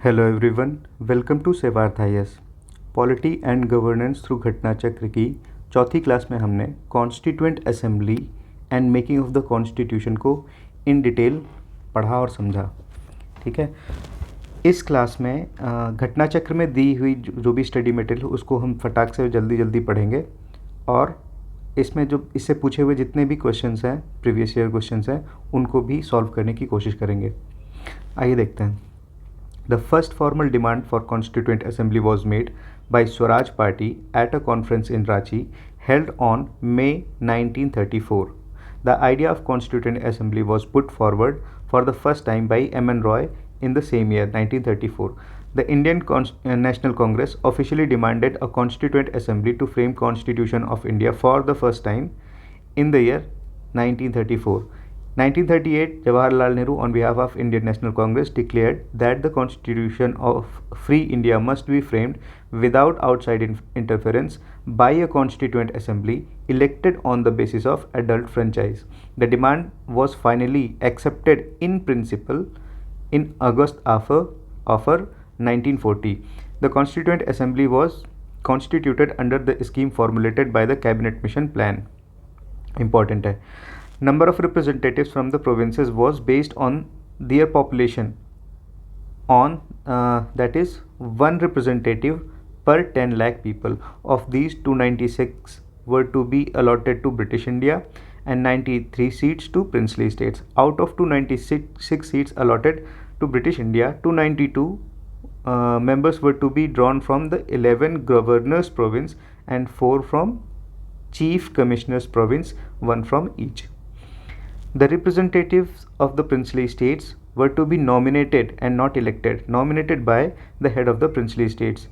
Hello everyone, welcome to Sevarth IAS. Polity and governance through Ghatna Chakra की चौथी class में हमने constituent assembly and making of the constitution को in detail पढ़ा और समझा। ठीक है, इस क्लास में घटना चक्र में दी हुई जो भी स्टडी मटेरियल उसको हम फटाक से जल्दी जल्दी पढ़ेंगे और इसमें जो इससे पूछे हुए जितने भी क्वेश्चंस हैं, प्रीवियस ईयर क्वेश्चंस हैं, उनको भी सॉल्व करने की कोशिश करेंगे। आइए देखते हैं। The first formal demand for Constituent Assembly was made by Swaraj Party at a conference in Ranchi held on May 1934. The idea of Constituent Assembly was put forward for the first time by M.N. Roy in the same year, 1934. The Indian National Congress officially demanded a Constituent Assembly to frame Constitution of India for the first time in the year 1934. 1938, Jawaharlal Nehru, on behalf of Indian National Congress, declared that the Constitution of Free India must be framed without outside interference by a Constituent Assembly elected on the basis of adult franchise. The demand was finally accepted in principle in August of 1940. The Constituent Assembly was constituted under the scheme formulated by the Cabinet Mission Plan. Important है. Number of representatives from the provinces was based on their population on that is one representative per 10 lakh people. Of these, 296 were to be allotted to British India and 93 seats to princely states. Out of 296 seats allotted to British India, 292 members were to be drawn from the 11 governors province and 4 from chief commissioners province, 1 from each. The representatives of the princely states were to be nominated and not elected, nominated by the head of the princely states.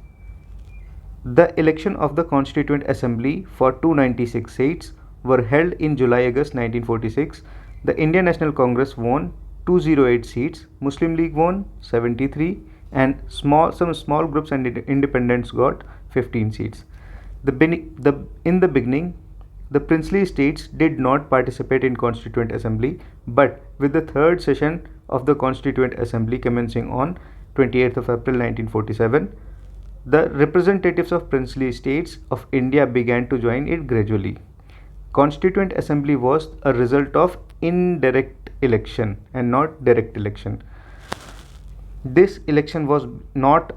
The election of the Constituent Assembly for 296 seats were held in July-August 1946. The Indian National Congress won 208 seats, Muslim League won 73, and some small groups and independents got 15 seats. In the beginning, the princely states did not participate in Constituent Assembly, but with the third session of the Constituent Assembly commencing on 28th of April 1947, the representatives of princely states of India began to join it gradually. Constituent Assembly was a result of indirect election and not direct election. This election was not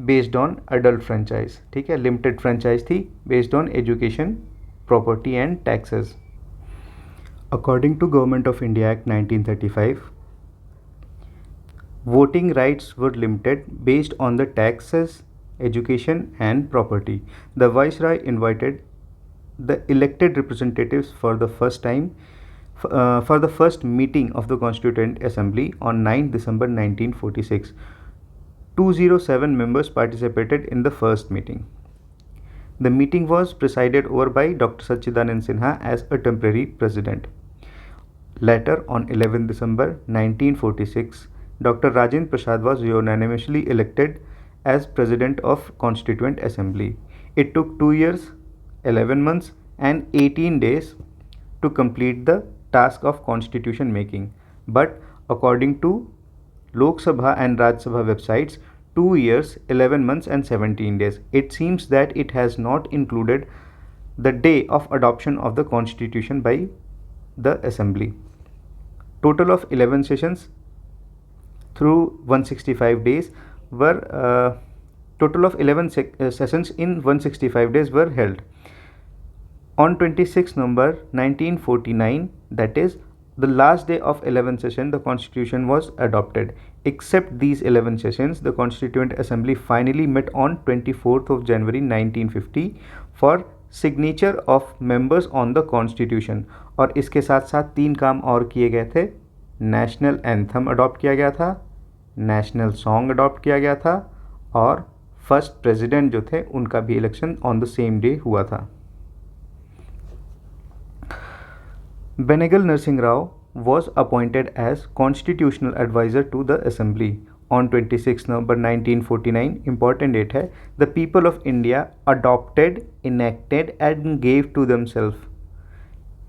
based on adult franchise. ठीक है, limited franchise थी based on education, property and taxes. According to Government of India Act 1935, voting rights were limited based on the taxes, education and property. The Viceroy invited the elected representatives for the first time for the first meeting of the Constituent Assembly on 9 December 1946. 207 members participated in the first meeting. The meeting was presided over by Dr. Sachidanand Sinha as a temporary president. Later, on 11 December 1946, Dr. Rajendra Prasad was unanimously elected as president of Constituent Assembly. It took 2 years, 11 months and 18 days to complete the task of constitution making. But according to Lok Sabha and Rajya Sabha websites, 2 years, 11 months and 17 days. It seems that it has not included the day of adoption of the constitution by the assembly. Total of 11 sessions through 165 days were sessions in 165 days were held. On 26 November 1949, that is the last day of 11th session, the constitution was adopted. Except these 11 sessions, the Constituent Assembly finally met on 24th of January 1950 for signature of members on the constitution. और इसके साथ साथ 3 काम और किए गए थे. National anthem adopt किया गया था, नेशनल सॉन्ग अडॉप्ट किया गया था और फर्स्ट प्रेसिडेंट जो थे उनका भी election on the same day हुआ था. Benegal Narsingh Rao was appointed as constitutional advisor to the assembly on 26 November 1949. Important date है. The people of India adopted, enacted and gave to themselves.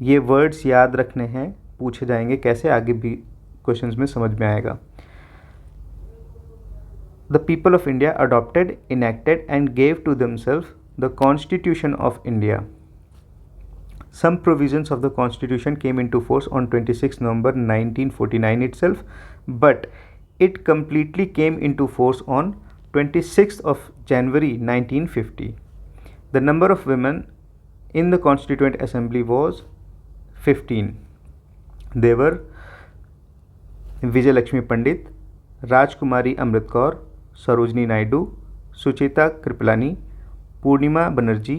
ये words याद रखने हैं, पूछे जाएंगे कैसे, आगे भी क्वेश्चंस में समझ में आएगा. the people of India adopted, enacted, and gave to themselves the Constitution of India. Some provisions of the Constitution came into force on 26 November 1949 itself, but it completely came into force on 26th of January 1950. The number of women in the Constituent Assembly was 15. They were Vijayalakshmi पंडित, राजकुमारी अमृत कौर, सरोजनी नायडू, सुचेता कृपलानी, पूर्णिमा बनर्जी,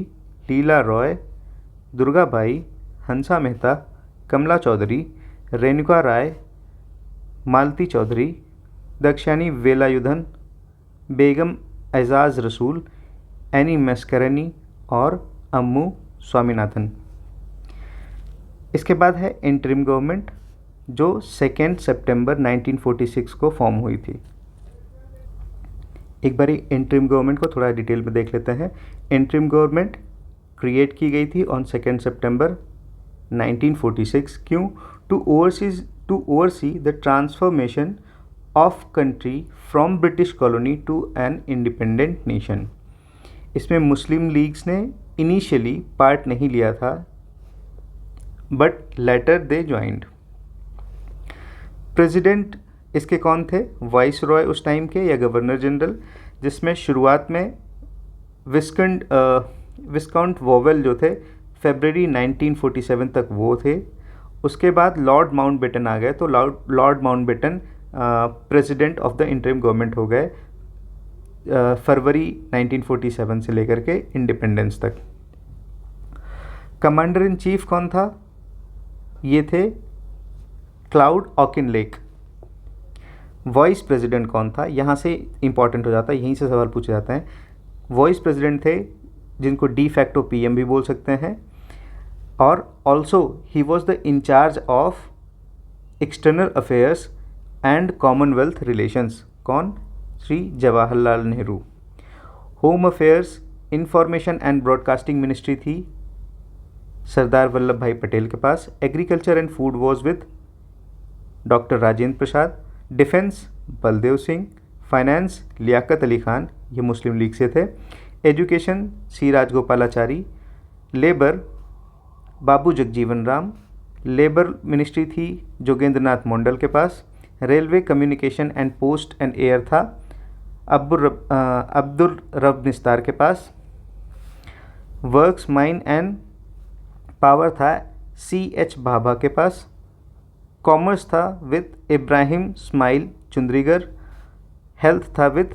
लीला रॉय, दुर्गाबाई, हंसा मेहता, कमला चौधरी, रेणुका राय, मालती चौधरी, दक्षानी वेलायुधन, बेगम एजाज रसूल, any मस्करनी और अम्मू स्वामीनाथन। इसके बाद है interim government, जो 2 सितंबर 1946 को form हुई थी। एक बार इंटरिम गवर्नमेंट को थोड़ा डिटेल में देख लेते हैं। इंटरिम गवर्नमेंट क्रिएट की गई थी ऑन 2 सितंबर 1946। क्यों? To oversee the transformation of country from British colony to an independent nation. इसमें मुस्लिम लीग्स ने इनिशियली पार्ट नहीं लिया था, but later they joined. President इसके कौन थे? वाइस रॉय उस टाइम के, या गवर्नर जनरल, जिसमें शुरुआत में विस्काउंट वोवेल जो थे फरवरी 1947 तक वो थे। उसके बाद लॉर्ड माउंटबेटन आ गए, तो Lord Mountbatten president of the interim government हो गए फरवरी 1947 से लेकर के इंडिपेंडेंस तक। कमांडर इन चीफ कौन था? ये थे क्लाउड ऑकिनलेक। वाइस प्रेसिडेंट कौन था? यहाँ से इंपॉर्टेंट हो जाता है, यहीं से सवाल पूछे जाते हैं। वाइस प्रेसिडेंट थे जिनको डी फैक्टो पीएम भी बोल सकते हैं, और also he was the in charge of external affairs and Commonwealth relations. कौन? Shri Jawaharlal Nehru. Home affairs, information and broadcasting ministry थी सरदार वल्लभ भाई पटेल के पास। Agriculture and food was with doctor Rajendra Prasad. Defence Baldev Singh. Finance Liaquat Ali Khan, ये मुस्लिम लीग से थे। Education C Rajagopalachari. Labour Babu Jagjivan Ram. Labour ministry थी जोगेंद्र मंडल के पास। Railway, communication and post and air था अब्दुल रब निस्तार के पास। वर्क्स, माइन एंड पावर था CH भाभा के पास। कॉमर्स था विद इब्राहिम स्माइल चुंद्रीगर। हेल्थ था विद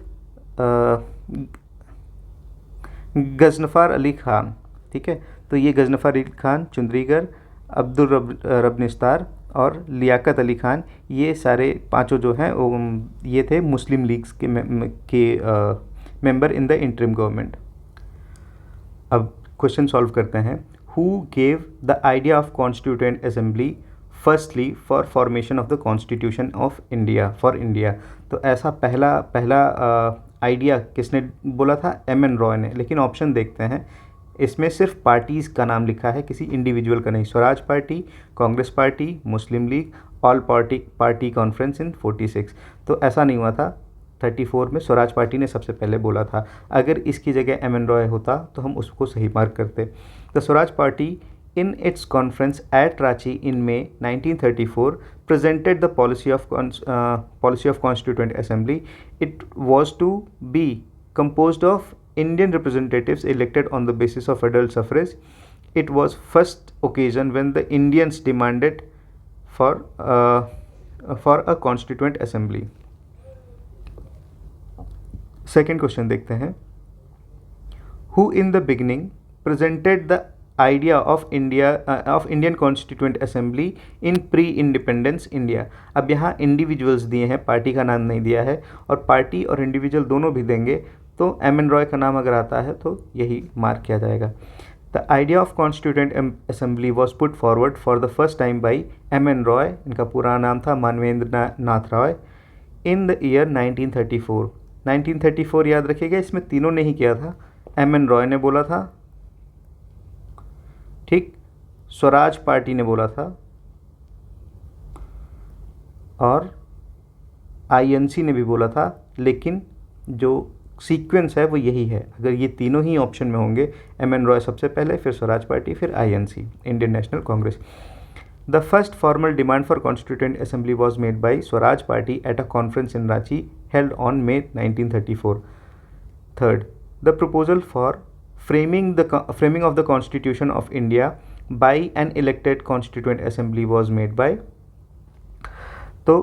गजनफ़ार अली खान। ठीक है, तो ये गजनफ़ार अली खान, चुंद्रीगर, अब्दुल रब निस्तार और लियाकत अली खान, ये सारे पांचों जो हैं ये थे मुस्लिम लीग्स के member in the interim government. अब क्वेश्चन सॉल्व करते हैं। Who gave the idea of constituent assembly firstly for formation of the constitution of India for India? तो ऐसा पहला आइडिया किसने बोला था? M.N. रॉय ने। लेकिन ऑप्शन देखते हैं, इसमें सिर्फ पार्टीज़ का नाम लिखा है, किसी इंडिविजुअल का नहीं। Swaraj party, Congress party, Muslim league, all party conference in 46। तो ऐसा नहीं हुआ था। 34 में स्वराज पार्टी ने सबसे पहले बोला था। अगर इसकी जगह M.N. रॉय होता तो हम उसको सही मार्क करते। The Swaraj party in its conference at Ranchi in May 1934 presented the policy of Constituent Assembly. It was to be composed of Indian representatives elected on the basis of adult suffrage. It was first occasion when the Indians demanded for a Constituent Assembly. Second question देखते हैं। Who in the beginning presented the idea of Indian Constituent Assembly in pre-independence India? अब यहाँ individuals दिए हैं, party का नाम नहीं दिया है, और पार्टी और इंडिविजुअल दोनों भी देंगे तो M.N. रॉय का नाम अगर आता है तो यही मार्क किया जाएगा। The idea of constituent assembly was put forward for the first time by M.N. Roy, इनका पूरा नाम था मानवेंद्र नाथ रॉय, इन द ईयर 1934। 1934 याद रखिएगा, इसमें तीनों ने ही किया था। M.N. रॉय ने बोला था, ठीक, स्वराज पार्टी ने बोला था, और INC ने भी बोला था, लेकिन जो सीक्वेंस है वो यही है। अगर ये तीनों ही ऑप्शन में होंगे, एम एन रॉय सबसे पहले, फिर स्वराज पार्टी, फिर INC, Indian national Congress. The first formal demand for constituent assembly was made by Swaraj party at a conference in Ranchi held on May 1934. Third, the proposal for framing of the Constitution of India by an elected Constituent Assembly was made by. तो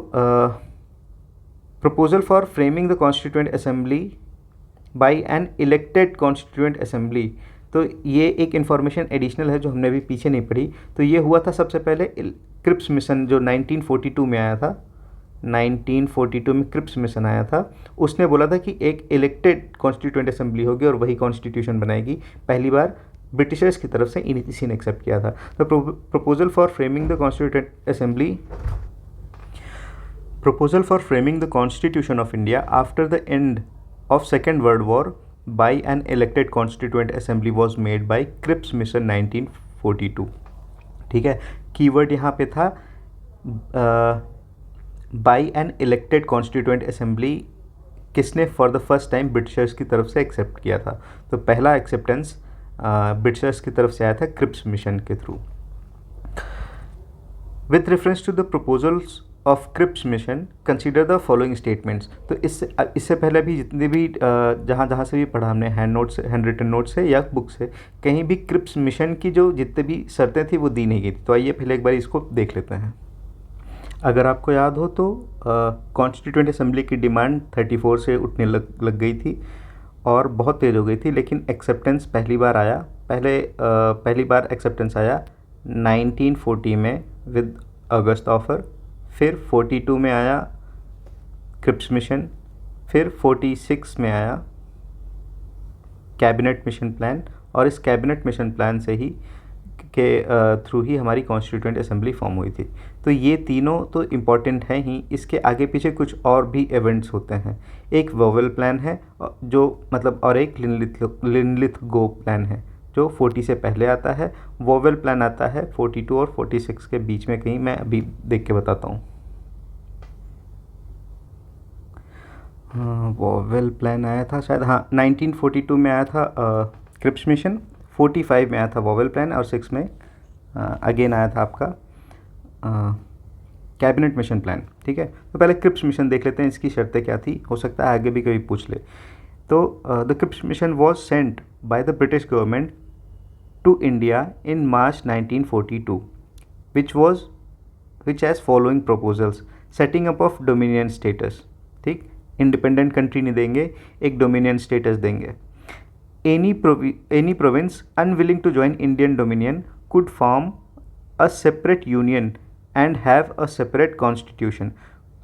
proposal for framing the Constituent Assembly by an elected Constituent Assembly, तो ये एक information additional है जो हमने भी पीछे नहीं पढ़ी। तो ये हुआ था सबसे पहले क्रिप्स मिशन जो 1942 में आया था। 1942 में क्रिप्स मिशन आया था। उसने बोला था कि एक इलेक्टेड कॉन्स्टिट्यूएंट असेंबली होगी और वही कॉन्स्टिट्यूशन बनाएगी। पहली बार ब्रिटिशर्स की तरफ से इसी ने एक्सेप्ट किया था। तो proposal for framing the constituent assembly, proposal for framing the Constitution of India after the end of Second World War by an elected Constituent Assembly was made by Cripps Mission 1942। ठीक है, keyword यहाँ पे था by an elected constituent assembly. किसने for the first time Britishers की तरफ से accept किया था? तो पहला एक्सेप्टेंस ब्रिटिशर्स की तरफ से आया था क्रिप्स मिशन के through. With reference to the proposals of Cripps mission consider the following statements. तो इससे पहले भी जितने भी जहाँ से भी पढ़ा हमने, हैंड रिटन नोट से या बुक से, कहीं भी क्रिप्स मिशन की जो जितने भी शर्तें थी वो दी नहीं गई थी। तो आइए पहले एक बार इसको देख लेते हैं। अगर आपको याद हो तो कॉन्स्टिट्यूएंट असेंबली की डिमांड 34 से उठने लग गई थी और बहुत तेज़ हो गई थी, लेकिन एक्सेप्टेंस पहली बार एक्सेप्टेंस आया 1940 में विद अगस्त ऑफर, फिर 42 में आया क्रिप्स मिशन, फिर 46 में आया कैबिनेट मिशन प्लान, और इस कैबिनेट मिशन प्लान से ही के थ्रू ही हमारी कॉन्स्टिट्यूएंट असेंबली फॉर्म हुई थी। तो ये तीनों तो इम्पॉर्टेंट हैं ही, इसके आगे पीछे कुछ और भी इवेंट्स होते हैं। एक वोवेल प्लान है जो मतलब, और एक लिनलिथगो प्लान है जो 40 से पहले आता है। वोवेल प्लान आता है 42 और 46 के बीच में कहीं, मैं अभी देख के बताता हूँ। वोवेल प्लान आया था शायद, हाँ 1942 में आया था क्रिप्स मिशन, 45 में आया था वोवेल प्लान, और 6 में अगेन आया था आपका कैबिनेट मिशन प्लान। ठीक है, तो पहले क्रिप्स मिशन देख लेते हैं, इसकी शर्तें क्या थी, हो सकता है आगे भी कभी पूछ ले। तो the Cripps mission was sent by the British government to India in March 1942 which has following proposals: setting up of dominion status। ठीक, इंडिपेंडेंट कंट्री नहीं देंगे, एक डोमिनियन स्टेटस देंगे। Any province unwilling to join Indian dominion could form a separate union and have a separate constitution.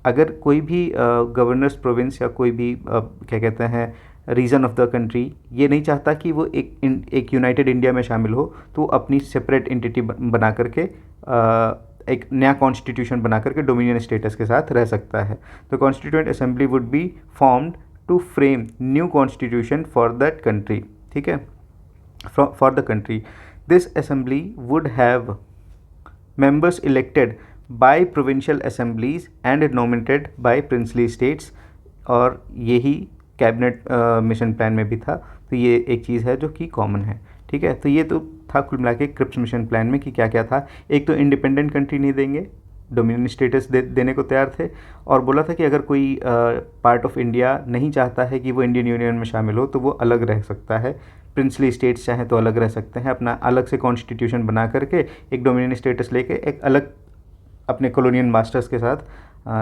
अगर कोई भी governors province या कोई भी क्या कहते हैं रीजन ऑफ द कंट्री ये नहीं चाहता कि वो एक यूनाइटेड इंडिया में शामिल हो, तो वो अपनी सेपरेट एंटिटी बना करके एक नया कॉन्स्टिट्यूशन बना करके डोमिनियन स्टेटस के साथ रह सकता है। तो constituent assembly would be formed to frame new constitution for that country. ठीक है, for the country. This assembly would have members elected by provincial assemblies and nominated by princely states, और यही कैबिनेट मिशन प्लान में भी था। तो ये एक चीज़ है जो कि कॉमन है। ठीक है, तो ये तो था कुल मिला के क्रिप्स मिशन प्लान में कि क्या क्या था। एक तो इंडिपेंडेंट कंट्री नहीं देंगे, डोमिनियन स्टेटस देने को तैयार थे, और बोला था कि अगर कोई पार्ट ऑफ इंडिया नहीं चाहता है कि वो इंडियन यूनियन में शामिल हो तो वो अलग रह सकता है। प्रिंसली स्टेट्स चाहें तो अलग रह सकते हैं, अपना अलग से कॉन्स्टिट्यूशन बना करके एक डोमिनियन स्टेटस लेके एक अलग अपने कॉलोनियल मास्टर्स के साथ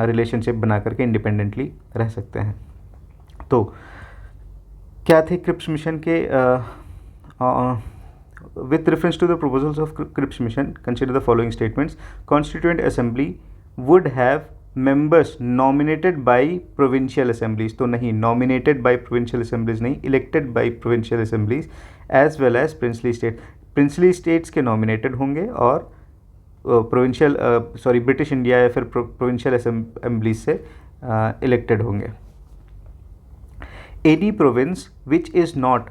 रिलेशनशिप बना करके इंडिपेंडेंटली रह सकते हैं। तो क्या थे क्रिप्स मिशन के with reference to the proposals of Cripps Mission, consider the following statements: Constituent Assembly would have members nominated by provincial assemblies, तो नहीं, nominated by provincial assemblies नहीं, elected by provincial assemblies, as well as princely states के nominated होंगे और provincial British India या फिर provincial assemblies से elected होंगे। Any province which is not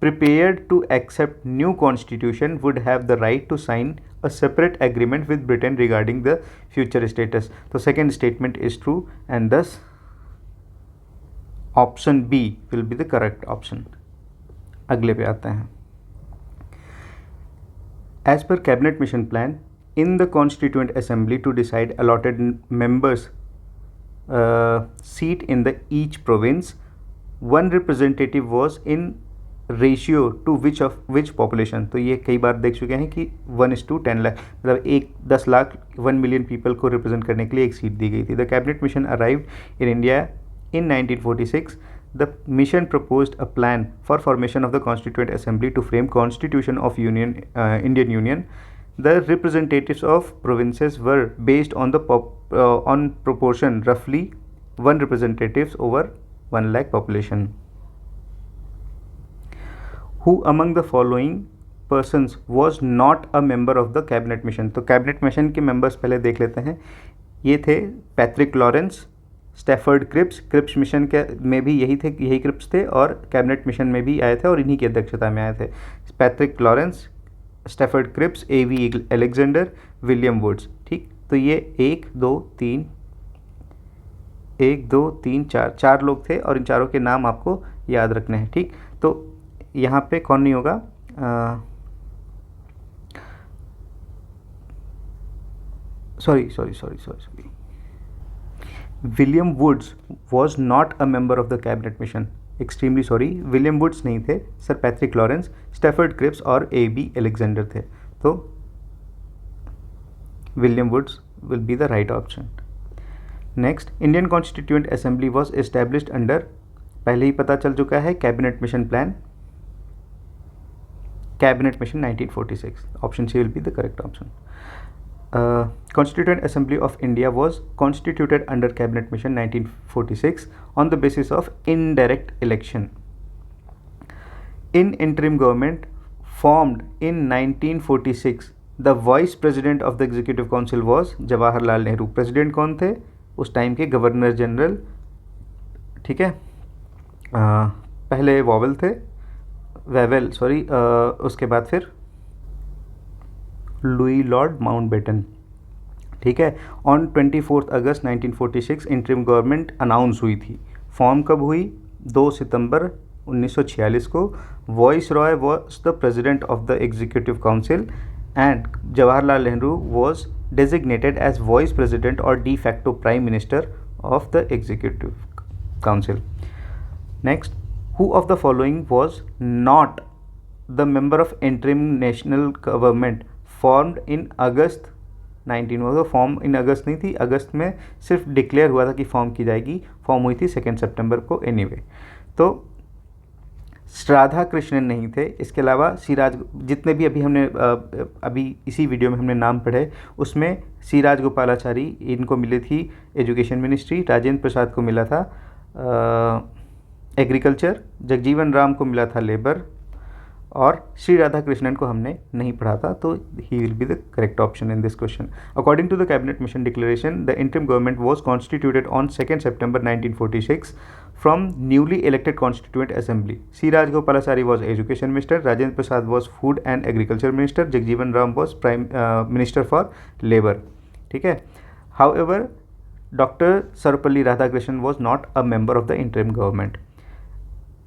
prepared to accept new constitution would have the right to sign a separate agreement with Britain regarding the future status। तो second statement is true and thus option B will be the correct option. अगले पे आते हैं। As पर cabinet mission plan in the constituent assembly to decide allotted members seat in the each province, one representative was in ratio to which population. तो ये कई बार देख चुके हैं कि 1:10 लाख, मतलब 10 लाख 1 मिलियन पीपल को रिप्रेजेंट करने के लिए एक सीट दी गई थी। The cabinet mission arrived in India in 1946. The mission proposed a plan for formation of the Constituent Assembly to frame Constitution of Indian Union. The representatives of provinces were based on on proportion, roughly 1 representatives over 1 lakh population. Who among the following persons was not a member of the cabinet mission? तो cabinet mission के members पहले देख लेते हैं। ये थे Patrick Lawrence, Stafford Cripps mission के में भी यही क्रिप्स थे और कैबिनेट मिशन में भी आए थे और इन्हीं की अध्यक्षता में आए थे। पैट्रिक लॉरेंस, स्टैफर्ड क्रिप्स, एवी अलेक्जेंडर, विलियम वुड्स। ठीक, तो ये 1 2 3 4 लोग थे और इन चारों के नाम आपको याद रखने हैं। ठीक, तो यहाँ पे कौन नहीं होगा? Sorry, William Woods was not a member of the cabinet mission. Extremely sorry, William Woods नहीं थे, sir Patrick Lawrence, Stafford Cripps और ए.बी. अलेक्जेंडर थे। तो William Woods will be the right option. Next, Indian constituent assembly was established under, पहले ही पता चल चुका है, cabinet mission plan, cabinet mission 1946। Option C will be the correct option. Constituent Assembly of India was constituted under Cabinet Mission 1946 on the basis of indirect election. In interim government formed in 1946, the Vice President of the Executive Council was Jawaharlal Nehru. President कौन थे उस time के? Governor general. ठीक है, पहले Wavell उसके बाद फिर लुई लॉर्ड माउंटबेटन। ठीक है, on 24 August 1946 interim government announce हुई थी। फॉर्म कब हुई? 2 सितंबर 1946 को। Viceroy was the president of the executive council and Jawaharlal Nehru was designated as vice president और de facto prime minister of the executive council. Next, who of the following was not the member of interim national government formed in August 19, form in August नहीं थी, अगस्त में सिर्फ declare हुआ था कि form की जाएगी, फॉर्म हुई थी 2 सितंबर को एनीवे। तो राधा कृष्णन नहीं थे, इसके अलावा सिराज, जितने भी अभी इसी वीडियो में हमने नाम पढ़े उसमें सी राजगोपालाचारी, इनको मिली थी एजुकेशन मिनिस्ट्री, राजेंद्र प्रसाद को मिला था एग्रीकल्चर, जगजीवन राम को मिला था लेबर और श्री राधा कृष्णन को हमने नहीं पढ़ा था। तो D will be the correct option in this question. According to the cabinet mission declaration, the interim government was constituted on 2 सितंबर 1946 from newly elected constituent assembly. C Rajagopalachari was education minister, Rajendra Prasad was food and agriculture minister, Jagjivan Ram was prime minister for labour. ठीक है, however doctor Sarvepalli Radhakrishnan was not a member of the interim government.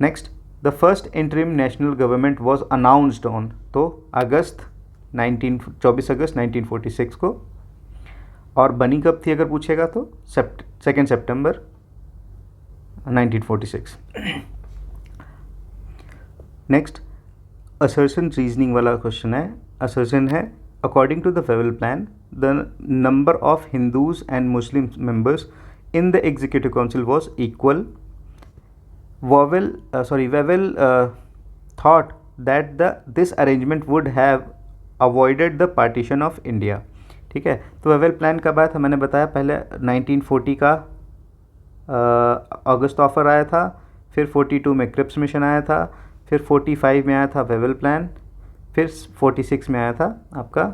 Next, the first interim national government was announced on, तो 24 August 1946 को, और बनी कब थी अगर पूछेगा तो 2 सितंबर 1946। नेक्स्ट, असर्शन रीजनिंग वाला क्वेश्चन है। असर्शन है, according to the Wavell plan the number of Hindus and Muslim members in the executive council was equal. Wavell thought that this arrangement would have avoided the partition of India। ठीक है, तो Wavell plan कब आया था? मैंने बताया पहले 1940 का अगस्त ऑफर आया था, फिर 42 में क्रिप्स मिशन आया था, फिर 45 में आया था वेवेल प्लान, फिर 46 में आया था आपका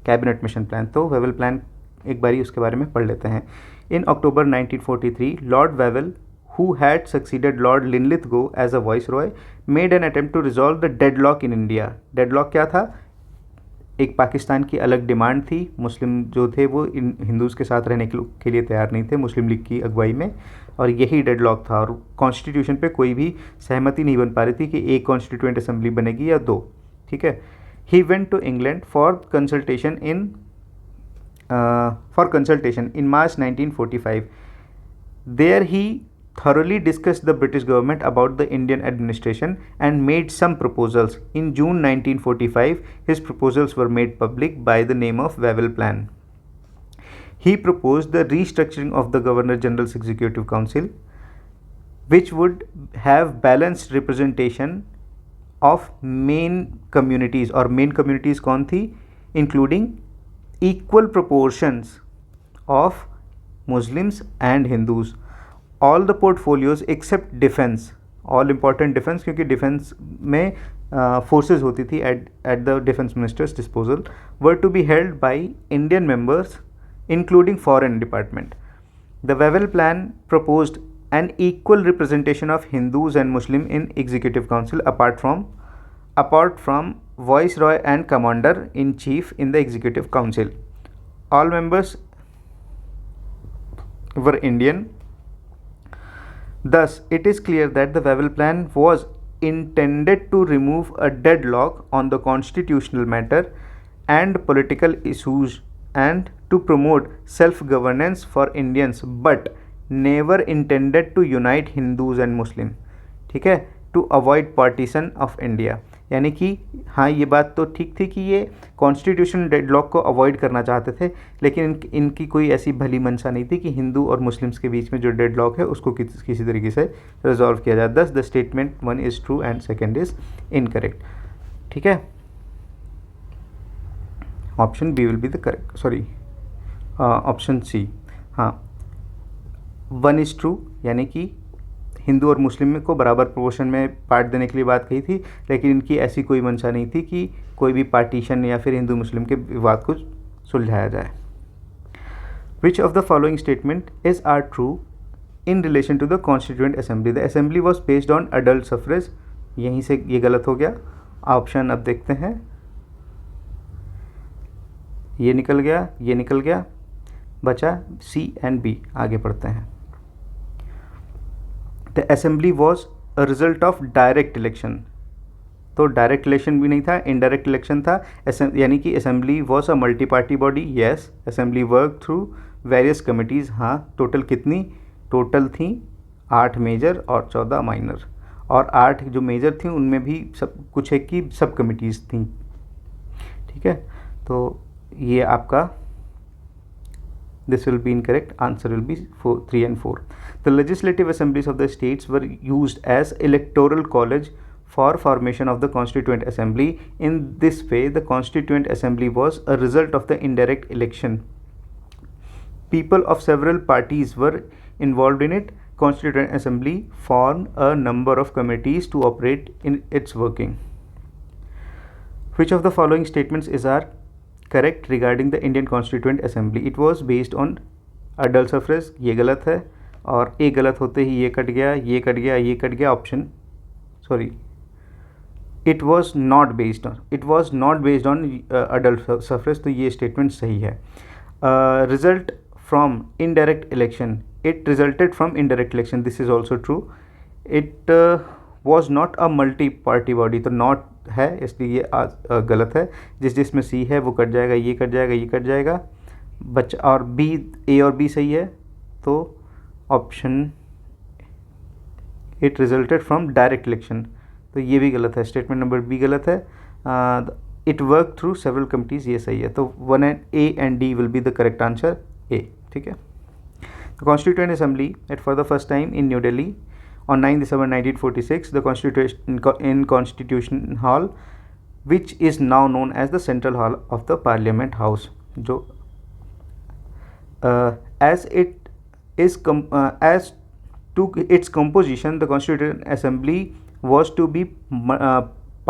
कैबिनेट मिशन प्लान। तो वेवेल प्लान एक बारी उसके बारे में पढ़ लेते हैं। इन अक्टूबर 1943 Lord Wavell, who had succeeded Lord Linlithgow as a viceroy, made an attempt to resolve the deadlock in India। deadlock क्या था? एक पाकिस्तान की अलग डिमांड थी, मुस्लिम जो थे वो इन हिंदूज़ के साथ रहने के लिए तैयार नहीं थे मुस्लिम लीग की अगुवाई में, और यही डेडलॉक था और कॉन्स्टिट्यूशन पे कोई भी सहमति नहीं बन पा रही थी कि एक कॉन्स्टिट्यूएंट असेंबली बनेगी या दो, ठीक है। He went to England for consultation in March 1945. There he thoroughly discussed the British government about the Indian administration and made some proposals. In June 1945, his proposals were made public by the name of Wavell Plan. He proposed the restructuring of the Governor General's Executive Council, which would have balanced representation of main communities, और main communities कौन थी, including equal proportions of Muslims and Hindus. All the portfolios except defense, all important defense, क्योंकि defense में forces होती थी at the defense minister's disposal, were to be held by Indian members including foreign department. The Wavell Plan proposed an equal representation of Hindus and Muslim in executive council apart from viceroy and commander in chief in the executive council. All members were Indian. Thus, it is clear that the Wavell Plan was intended to remove a deadlock on the constitutional matter and political issues and to promote self-governance for Indians, but never intended to unite Hindus and Muslim, ठीक है, to avoid partition of India. यानी कि हाँ, ये बात तो ठीक थी कि ये कॉन्स्टिट्यूशनल डेडलॉक को अवॉइड करना चाहते थे, लेकिन इनकी कोई ऐसी भली मंशा नहीं थी कि हिंदू और मुस्लिम्स के बीच में जो डेडलॉक है उसको किसी तरीके से रिजॉल्व किया जाए. Thus the statement 1 is true and 2 is incorrect. ठीक है, option B will be the correct, sorry option C. हाँ, 1 इज़ ट्रू, यानी कि हिंदू और मुस्लिम को बराबर प्रोपोर्शन में पार्ट देने के लिए बात कही थी, लेकिन इनकी ऐसी कोई मंशा नहीं थी कि कोई भी पार्टीशन या फिर हिंदू मुस्लिम के विवाद को सुलझाया जाए. Which of the following statement is are true in relation to the constituent assembly. The assembly was based on adult suffrage. यहीं से ये गलत हो गया. ऑप्शन अब देखते हैं. ये निकल गया, ये निकल गया, बचा सी एंड बी. आगे पढ़ते हैं. The assembly was a result of direct election. तो डायरेक्ट इलेक्शन भी नहीं था, इनडायरेक्ट इलेक्शन था. यानी कि assembly was a multi party body. Yes, assembly work through various committees. हाँ, टोटल कितनी? टोटल थी 8 मेजर और 14 माइनर, और 8 जो मेजर थी उनमें भी सब कुछ है कि सब कमिटीज़ थी. ठीक है, तो ये आपका this will be incorrect. Answer will be 3 and 4. The legislative assemblies of the states were used as electoral college for formation of the constituent assembly. In this way, the constituent assembly was a result of the indirect election. People of several parties were involved in it. Constituent assembly formed a number of committees to operate in its working. Which of the following statements is our correct regarding the Indian constituent assembly? It was based on adult suffrage. ये गलत है, और ए गलत होते ही ये cut गया, ये cut गया, ये कट गया. Option sorry, it was not based on adult suffrage. तो ये स्टेटमेंट सही है. Result from indirect election. It resulted from indirect election. This is also true. It was not a multi party body. तो not है, इसलिए ये गलत है. जिसमें सी है वो कट जाएगा, ये कट जाएगा, ये कट जाएगा. बच्चा और बी, ए और बी सही है. तो option it resulted from direct election, तो ये भी गलत है. स्टेटमेंट नंबर बी गलत है. It work through several committees, ये सही है. तो 1 and A and D will be the correct answer, A. ठीक है. The constituent assembly met for the first time in New Delhi on 9 December 1946, the Constitution Hall, which is now known as the Central Hall of the Parliament House. जो as to its composition, the Constituent Assembly was to be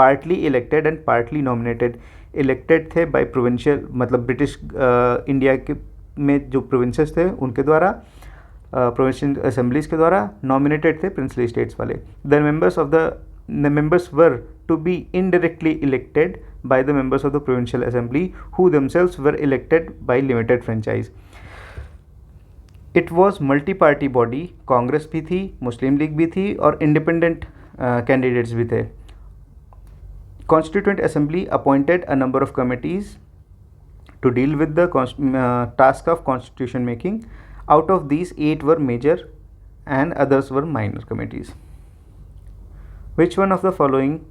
partly elected and partly nominated. Elected थे by provincial, मतलब British India के में जो provinces थे उनके द्वारा, provincial assemblies के द्वारा. नॉमिनेटेड थे प्रिंसली स्टेट्स वाले. The members of the the members were to be indirectly elected by the members of the provincial assembly who themselves were elected by limited franchise. It was multi party body, Congress भी थी, मुस्लिम league भी थी और independent candidates भी थे. Constituent Assembly appointed a number of committees to deal with the task of constitution making. Out of these, 8 were major and others were minor committees. Which one of the following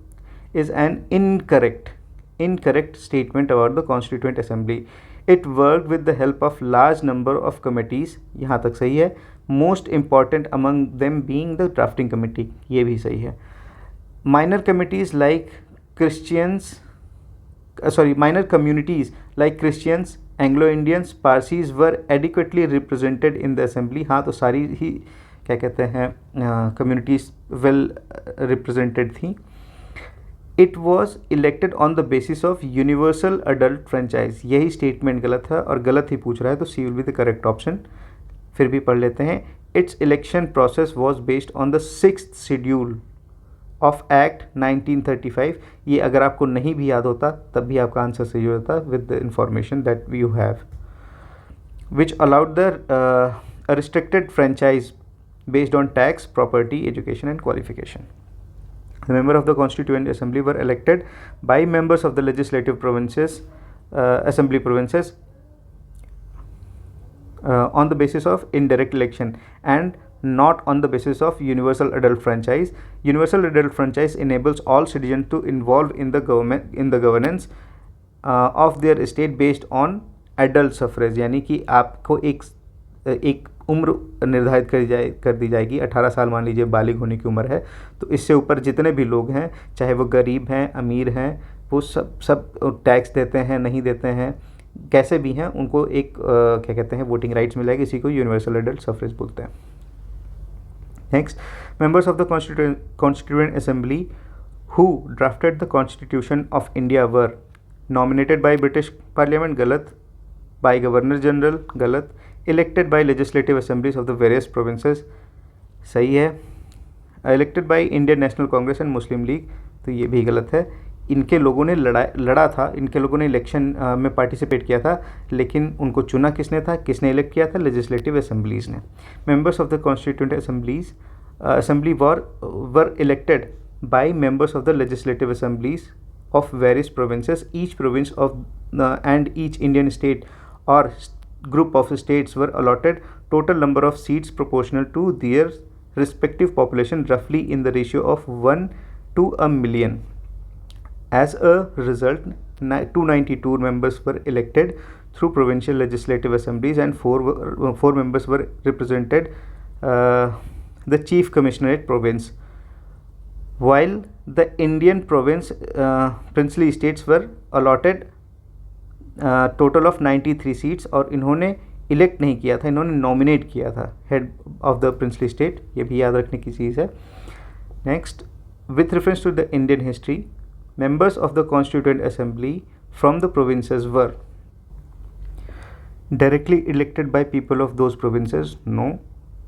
is an incorrect statement about the Constituent Assembly? It worked with the help of large number of committees. यहाँ तक सही है. Most important among them being the drafting committee. ये भी सही है. Minor committees like minor communities like Christians, Anglo-Indians, Parsis were adequately represented in the assembly. हाँ, तो सारी ही क्या कहते हैं communities well represented थी. It was elected on the basis of universal adult franchise. यही statement गलत है और गलत ही पूछ रहा है, तो C will be the correct option. फिर भी पढ़ लेते हैं. Its election process was based on the 6th schedule of Act 1935. ये अगर आपको नहीं भी याद होता तब भी आपका आंसर सही होता with the information that you have, which allowed the a restricted franchise based on tax, property, education and qualification. The members of the Constituent Assembly were elected by members of the legislative provinces, assembly provinces on the basis of indirect election and not on the basis of universal adult franchise. Universal adult franchise enables all citizens to involve in the governance of their state based on adult suffrage. यानी कि आपको एक उम्र निर्धारित कर दी जाएगी. 18 साल मान लीजिए बालिग होने की उम्र है, तो इससे ऊपर जितने भी लोग हैं, चाहे वो गरीब हैं, अमीर हैं, वो सब टैक्स देते हैं, नहीं देते हैं, कैसे भी हैं, उनको एक क्या कहते हैं वोटिंग राइट्स मिलेगा. इसी को यूनिवर्सल एडल्ट सफरेज बोलते हैं. Next, members of the constituent assembly who drafted the constitution of India were nominated by British parliament, गलत. बाय गवर्नर जनरल, गलत. Elected by legislative assemblies of the various provinces, सही है. Elected by Indian national Congress and Muslim league, तो ये भी गलत है. इनके लोगों ने लड़ा था, इनके लोगों ने इलेक्शन में पार्टिसिपेट किया था, लेकिन उनको चुना किसने था, किसने इलेक्ट किया था? लेजिस्लेटिव असेंबलीज ने. Members of the constituent assembly were elected by members of the legislative assemblies of various provinces. Each province and each Indian state or group of states were allotted total number of seats proportional to their respective population, roughly in the ratio of 1 to a million. As a result, 292 members were elected through provincial legislative assemblies and four members were represented the chief commissionerate province, while the Indian province princely states were allotted total of 93 seats. और इन्होंने elect नहीं किया था, इन्होंने nominate किया था head of the princely state. ये भी याद रखने की चीज़ है. Next, with reference to the Indian history, members of the Constituent Assembly from the provinces were directly elected by people of those provinces, no.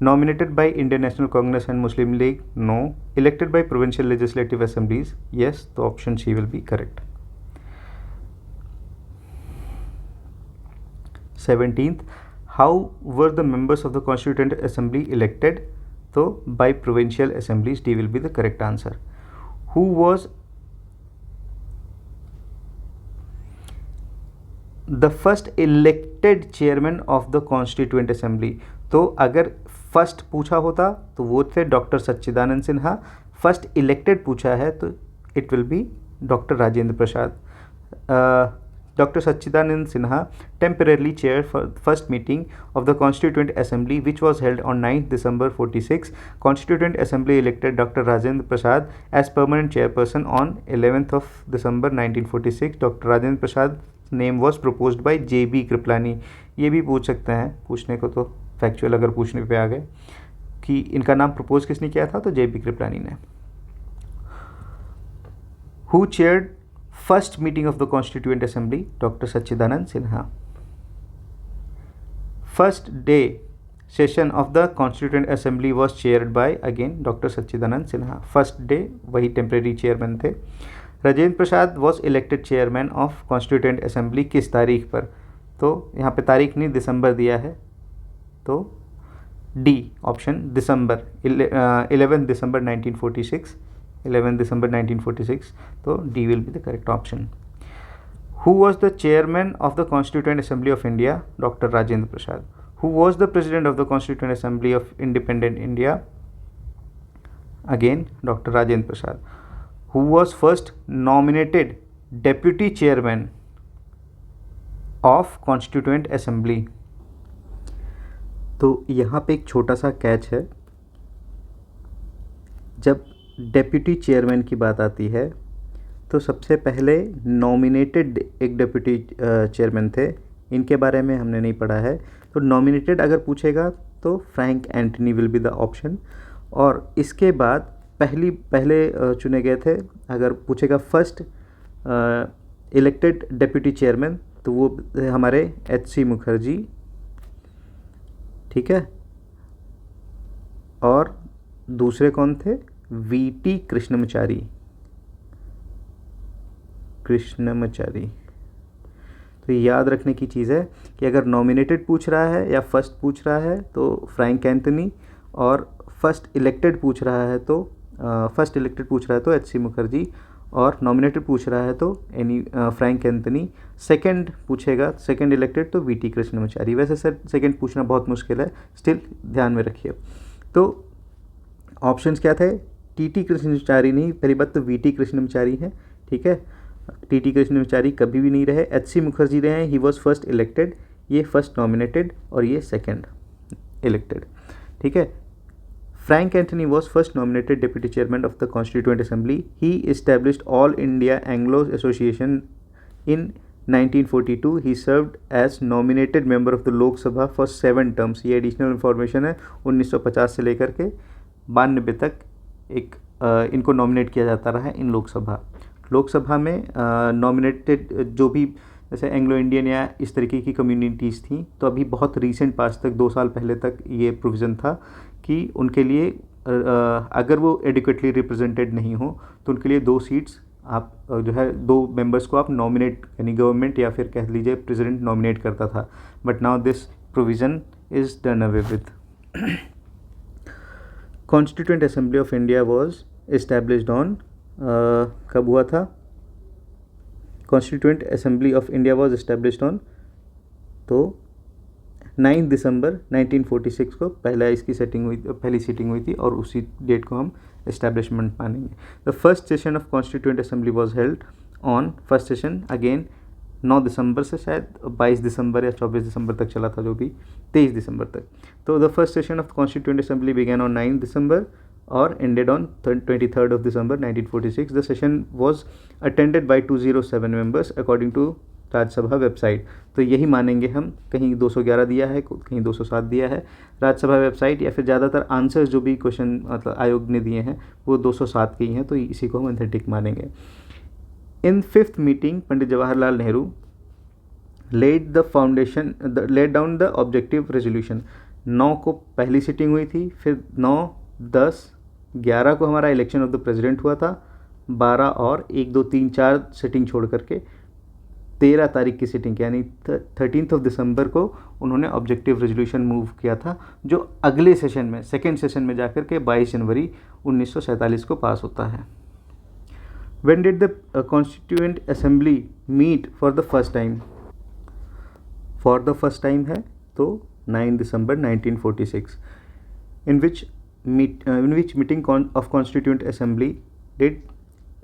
Nominated by Indian National Congress and Muslim League, no. Elected by provincial legislative assemblies, yes. The option C will be correct. 17th, how were the members of the Constituent Assembly elected? So by provincial assemblies, D will be the correct answer. Who was the first elected chairman of the Constituent Assembly? तो अगर first पूछा होता तो वो थे doctor Sachchidanand Sinha. First elected पूछा है तो it will be doctor Rajendra Prasad. Doctor Sachchidanand Sinha temporarily chaired for first meeting of the Constituent Assembly which was held on 9th December 46. Constituent Assembly elected Dr. Rajendra Prasad as permanent chairperson on 11th of December 1946. Dr. Rajendra Prasad name was proposed by J.B. Kriplani. ये भी पूछ सकते हैं, पूछने को तो factual अगर पूछने पे आ गए कि इनका नाम प्रपोज किसने किया था, तो J.B. कृपलानी ने. Who chaired first meeting of the Constituent Assembly? Dr. Sachchidanand Sinha. First day session of the constituent assembly was chaired by again doctor Sachchidanand Sinha. First day वही टेम्प्रेरी चेयरमैन थे। Rajendra Prasad was elected chairman of constituent assembly किस तारीख पर? तो यहाँ पे तारीख नहीं, दिसंबर दिया है, तो डी ऑप्शन दिसंबर 11 दिसंबर 1946, 11 दिसंबर 1946, तो D will be the correct option. Who was the chairman of the Constituent Assembly of India? Dr. Rajendra Prasad. Who was the president of the Constituent Assembly of Independent India? Again, Dr. Rajendra Prasad. Who was first nominated deputy chairman of Constituent Assembly? तो यहाँ पे एक छोटा सा catch है, जब deputy chairman की बात आती है तो सबसे पहले नॉमिनेटेड एक डेप्यूटी चेयरमैन थे, इनके बारे में हमने नहीं पढ़ा है। तो नॉमिनेटेड अगर पूछेगा तो Frank Antony will be the option, और इसके बाद पहले चुने गए थे। अगर पूछेगा फर्स्ट इलेक्टेड डेप्यूटी चेयरमैन तो वो हमारे एच.सी. मुखर्जी, ठीक है, और दूसरे कौन थे? वी.टी. कृष्णमचारी। तो याद रखने की चीज़ है कि अगर नॉमिनेटेड पूछ रहा है या फर्स्ट पूछ रहा है तो फ्रैंक एंथनी, और फर्स्ट इलेक्टेड पूछ रहा है तो एच.सी. मुखर्जी, और नॉमिनेटेड पूछ रहा है तो फ्रैंक एंथनी। सेकंड पूछेगा, सेकंड इलेक्टेड, तो वी.टी. कृष्णमचारी। वैसे सर सेकंड पूछना बहुत मुश्किल है, स्टिल ध्यान में रखिए। तो ऑप्शंस क्या थे? टी.टी. कृष्णमचारी नहीं, पहली बात तो वी.टी. कृष्णमचारी है, ठीक है, टी.टी. कृष्णमचारी कभी भी नहीं रहे। एच.सी. मुखर्जी रहे हैं, ही वॉज फर्स्ट इलेक्टेड, ये फर्स्ट नॉमिनेटेड और ये सेकंड इलेक्टेड, ठीक है। Frank Anthony was first nominated deputy chairman of the constituent assembly. He established all India Anglo association in 1942। He served as nominated member of the Lok Sabha for 7 terms. ये additional information है। 1950 से लेकर के 92 तक इनको nominate किया जाता रहा है इन लोकसभा में नॉमिनेटेड जो भी जैसे एंग्लो इंडियन या इस तरीके की कम्युनिटीज़ थी, तो अभी बहुत रीसेंट पास तक 2 साल पहले तक ये प्रोविज़न था कि उनके लिए अगर वो एडिक्वेटली रिप्रेजेंटेड नहीं हो तो उनके लिए 2 सीट्स आप जो है 2 मेंबर्स को आप नॉमिनेट, यानी गवर्नमेंट या फिर कह लीजिए प्रेसिडेंट नॉमिनेट करता था। But now this provision is done away with. Constituent assembly of India was established on, कब हुआ था? Constituent assembly of India was established on, तो 9 दिसंबर 1946 को पहली सीटिंग हुई थी और उसी डेट को हम एस्टैब्लिशमेंट मानेंगे। The first session of constituent assembly was held on, first session again 9 दिसंबर से शायद 22 दिसंबर या 24 दिसंबर तक चला था, जो भी 23 दिसंबर तक। तो the first session of constituent assembly began on 9 दिसंबर और ended on 23rd of December 1946. The session was attended by 207 members according to Rajya Sabha website. तो यही मानेंगे हम, कहीं 211 दिया है, कहीं 207 दिया है। राज्यसभा वेबसाइट या फिर ज़्यादातर आंसर्स जो भी क्वेश्चन मतलब आयोग ने दिए हैं वो 207 के ही हैं, तो इसी को हम एंथेटिक मानेंगे। इन 5th meeting Pandit Jawaharlal Nehru laid down the objective resolution. 9 को पहली सीटिंग हुई थी, फिर 9, 10, 11 को हमारा इलेक्शन ऑफ द प्रेसिडेंट हुआ था, 12 और 1, 2, 3, 4 सीटिंग छोड़ करके 13 तारीख की सीटिंग यानी 13th ऑफ दिसंबर को उन्होंने ऑब्जेक्टिव रेजोल्यूशन मूव किया था, जो अगले सेशन में, सेकेंड सेशन में जाकर के 22 जनवरी 1947 को पास होता है। When did the Constituent Assembly meet for the first time? For the first time है तो 9 दिसंबर 1946. In which meeting of Constituent Assembly did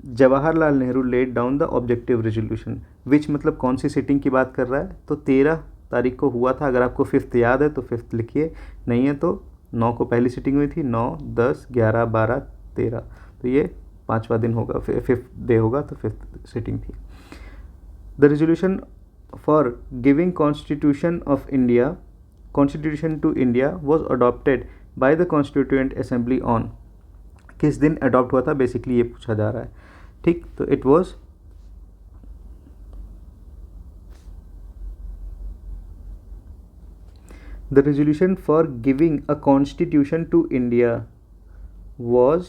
Jawaharlal Nehru laid down the objective resolution? Which मतलब कौन सी सीटिंग की बात कर रहा है? तो 13 तारीख को हुआ था। अगर आपको 5th याद है तो 5th लिखिए, नहीं है तो 9 को पहली सीटिंग हुई थी, 9, 10, 11, 12, 13, तो ये 5वां दिन होगा, 5th डे होगा, तो 5th सीटिंग थी। The resolution for giving constitution to India was adopted by the constituent assembly on, किस दिन अडॉप्ट हुआ था बेसिकली ये पूछा जा रहा है, ठीक। तो it was the resolution for giving a constitution to India was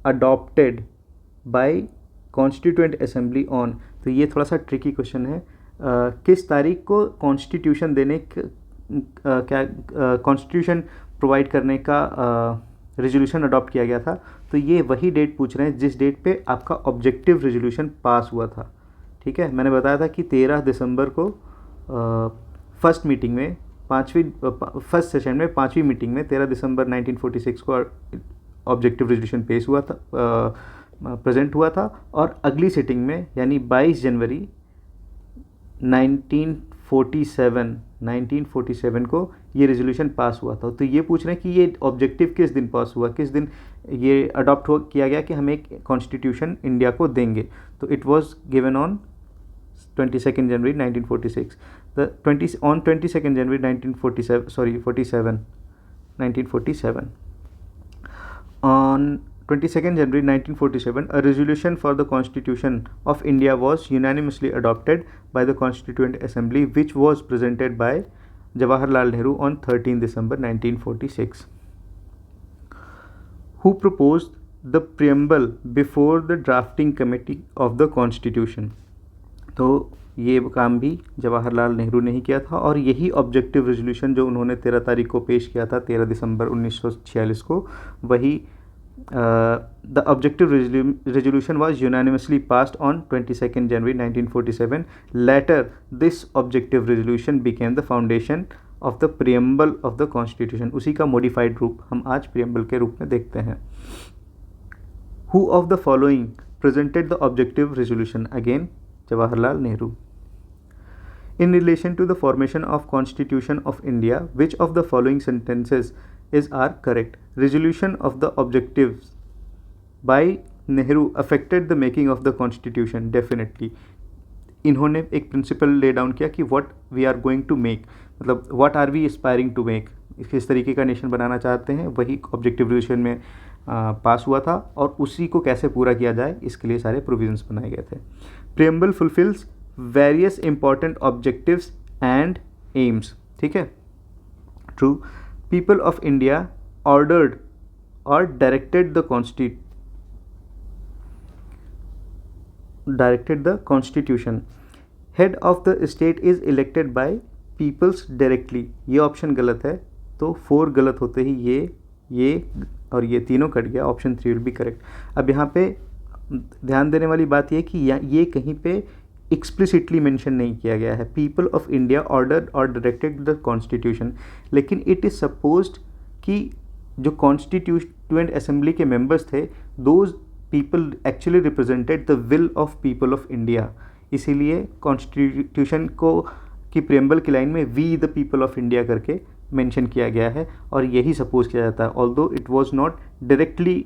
adopted by constituent assembly on. तो ये थोड़ा सा ट्रिकी क्वेश्चन है। किस तारीख को कॉन्स्टिट्यूशन देने क्या कॉन्स्टिट्यूशन प्रोवाइड करने का रेजोल्यूशन अडॉप्ट किया गया था? तो ये वही डेट पूछ रहे हैं जिस डेट पे आपका ऑब्जेक्टिव रेजोल्यूशन पास हुआ था। ठीक है, मैंने बताया था कि 13 दिसंबर को फर्स्ट मीटिंग में फर्स्ट सेशन में 5वीं मीटिंग में 13 दिसंबर 1946 को ऑब्जेक्टिव रेजोल्यूशन पेश हुआ था, प्रेजेंट हुआ था। और अगली सिटिंग में यानी 22 जनवरी 1947 को ये रेजोल्यूशन पास हुआ था। तो ये पूछ रहे हैं कि ये ऑब्जेक्टिव किस दिन पास हुआ, किस दिन ये अडॉप्ट किया गया कि हम एक कॉन्स्टिट्यूशन इंडिया को देंगे। तो it was given on 22nd January 1946। On 22nd January 1947. On 22nd January 1947, a resolution for the Constitution of India was unanimously adopted by the Constituent Assembly, which was presented by Jawaharlal Nehru on 13 December 1946. Who proposed the preamble before the drafting committee of the Constitution? तो ये काम भी जवाहरलाल नेहरू ने ही किया था और यही objective resolution जो उन्होंने 13 तारीख को पेश किया था, 13 दिसंबर 1946 को, वही the objective resolution was unanimously passed on 22nd January 1947. Later this objective resolution became the foundation of the preamble of the constitution. उसी का मॉडिफाइड रूप हम आज प्रियम्बल के रूप में देखते हैं। Who of the following presented the objective resolution? Again Jawaharlal Nehru. In relation to the formation of Constitution of India, which of the following sentences are correct? Resolution of the objectives by Nehru affected the making of the Constitution. Definitely. इन्होंने एक principal ले down किया कि what we are going to make, मतलब what are we aspiring to make, किस तरीके का nation बनाना चाहते हैं, वही ऑब्जेक्टिव रेजोल्यूशन में पास हुआ था और उसी को कैसे पूरा किया जाए इसके लिए सारे प्रोविजंस बनाए गए थे। Preamble fulfils various important objectives and aims. ठीक है, true. People of India ordered और directed the constitution. Head of the state is elected by peoples directly. ये ऑप्शन गलत है, तो 4 गलत होते ही ये और ये तीनों कट गया। Option 3 will be correct. अब यहाँ पे ध्यान देने वाली बात ये कि ये कहीं पे एक्सप्लिसिटली मेंशन नहीं किया गया है, पीपल ऑफ इंडिया ऑर्डर और डायरेक्टेड द कॉन्स्टिट्यूशन, लेकिन इट इज़ सपोज्ड कि जो कॉन्स्टिट्यूएंट असेंबली के मेंबर्स थे, those people actually represented the will of people of India. इसीलिए कॉन्स्टिट्यूशन को की प्रियम्बल की लाइन में we the people of India करके मेंशन किया गया है और यही सपोज किया जाता है, although it was not directly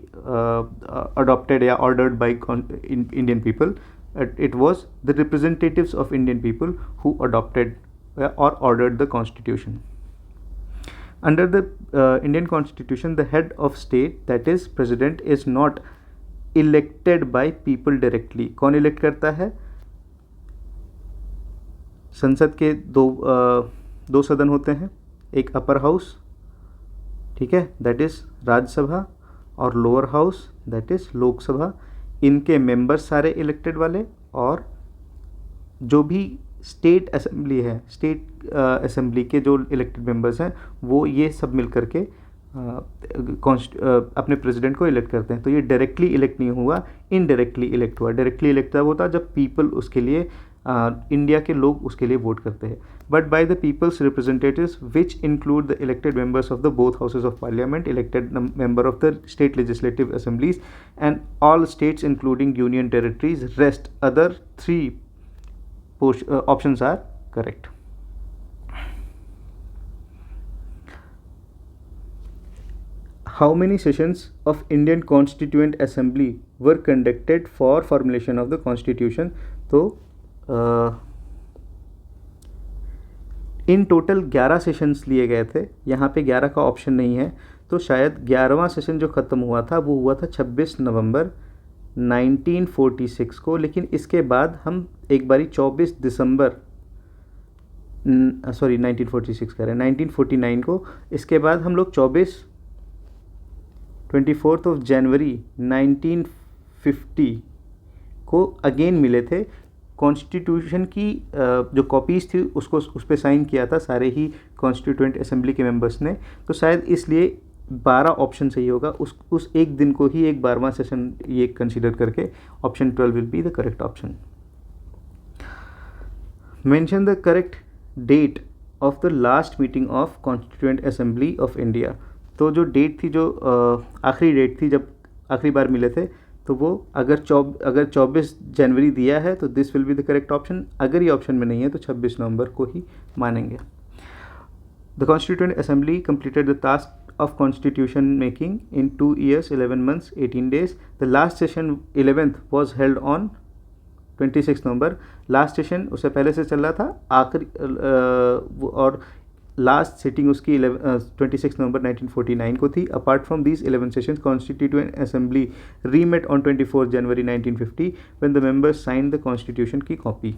adopted या ordered by Indian people, it was the representatives of Indian people who adopted or ordered the constitution. Under the Indian constitution, the head of state, that is president, is not elected by people directly. कौन elect करता है? संसद के दो सदन होते हैं, एक अपर हाउस, ठीक है, दैट इज राज्यसभा, और lower house that is Lok Sabha. इनके मेंबर्स सारे इलेक्टेड वाले, और जो भी स्टेट असेंबली है, स्टेट असेंबली के जो इलेक्टेड मेंबर्स हैं, वो ये सब मिल करके अपने प्रेसिडेंट को इलेक्ट करते हैं। तो ये डायरेक्टली इलेक्ट नहीं हुआ, इनडायरेक्टली इलेक्ट हुआ। डायरेक्टली इलेक्ट तब होता जब पीपल उसके लिए इंडिया के लोग उसके लिए वोट करते हैं। But by the people's representatives which include the elected members of the both houses of parliament, elected member of the state legislative assemblies and all states including union territories, rest other 3 options are correct. How many sessions of Indian Constituent Assembly were conducted for formulation of the Constitution? तो in total 11 sessions लिए गए थे। यहाँ पे 11 का option नहीं है, तो शायद 11वां सेशन जो ख़त्म हुआ था वो हुआ था 26 नवंबर 1946 को। लेकिन इसके बाद हम एक बारी 24 दिसंबर सॉरी 1946 कह रहे हैं, 1949 को। इसके बाद हम लोग 24 जनवरी 1950 को अगेन मिले थे। कॉन्स्टिट्यूशन की जो कॉपीज़ थी उसको उस पर साइन किया था सारे ही कॉन्स्टिट्यूएंट असेंबली के मेंबर्स ने, तो शायद इसलिए 12 ऑप्शन सही होगा। उस एक दिन को ही एक 12वां सेशन ये कंसीडर करके option 12 will be the correct option. Mention the correct date of the last meeting of constituent assembly of India. तो जो डेट थी, जो आखिरी डेट थी जब आखिरी बार मिले थे, तो वो अगर 24 जनवरी दिया है तो this will be the correct option. अगर ये ऑप्शन में नहीं है तो 26 नवंबर को ही मानेंगे। The constituent assembly completed the task of constitution making in 2 years 11 months 18 days। The last session 11th was held on 26 November. Last session उससे पहले से चल रहा था, आखिरी और लास्ट सिटिंग उसकी 26 नवंबर 1949 को थी। Apart from these 11 sessions, constituent assembly remet on 24 January 1950 when the members signed the constitution की copy.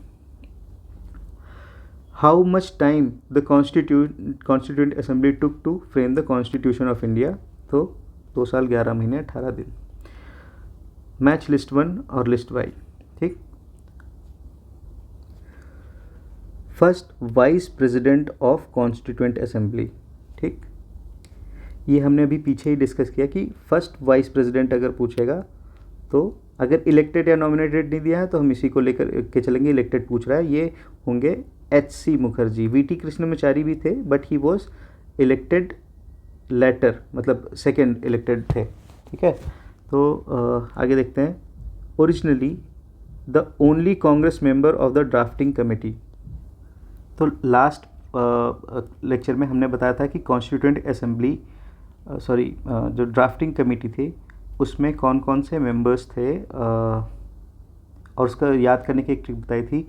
How much time the constituent assembly took to frame the constitution of India? तो 2 साल 11 महीने 18 दिन। Match list 1 और list Y. ठीक। First vice president of constituent assembly. ठीक, ये हमने अभी पीछे ही डिस्कस किया कि फर्स्ट वाइस प्रेसिडेंट अगर पूछेगा तो अगर इलेक्टेड या नॉमिनेटेड नहीं दिया है तो हम इसी को लेकर के चलेंगे। इलेक्टेड पूछ रहा है, ये होंगे HC मुखर्जी। VT कृष्णमाचारी भी थे but he was elected later, मतलब सेकेंड इलेक्टेड थे। ठीक है, तो आगे देखते हैं। Originally the only Congress member of the drafting committee. तो लास्ट लेक्चर में हमने बताया था कि कॉन्स्टिट्यूएंट असेंबली जो ड्राफ्टिंग कमेटी थी उसमें कौन कौन से मेंबर्स थे, और उसका याद करने की एक ट्रिक बताई थी,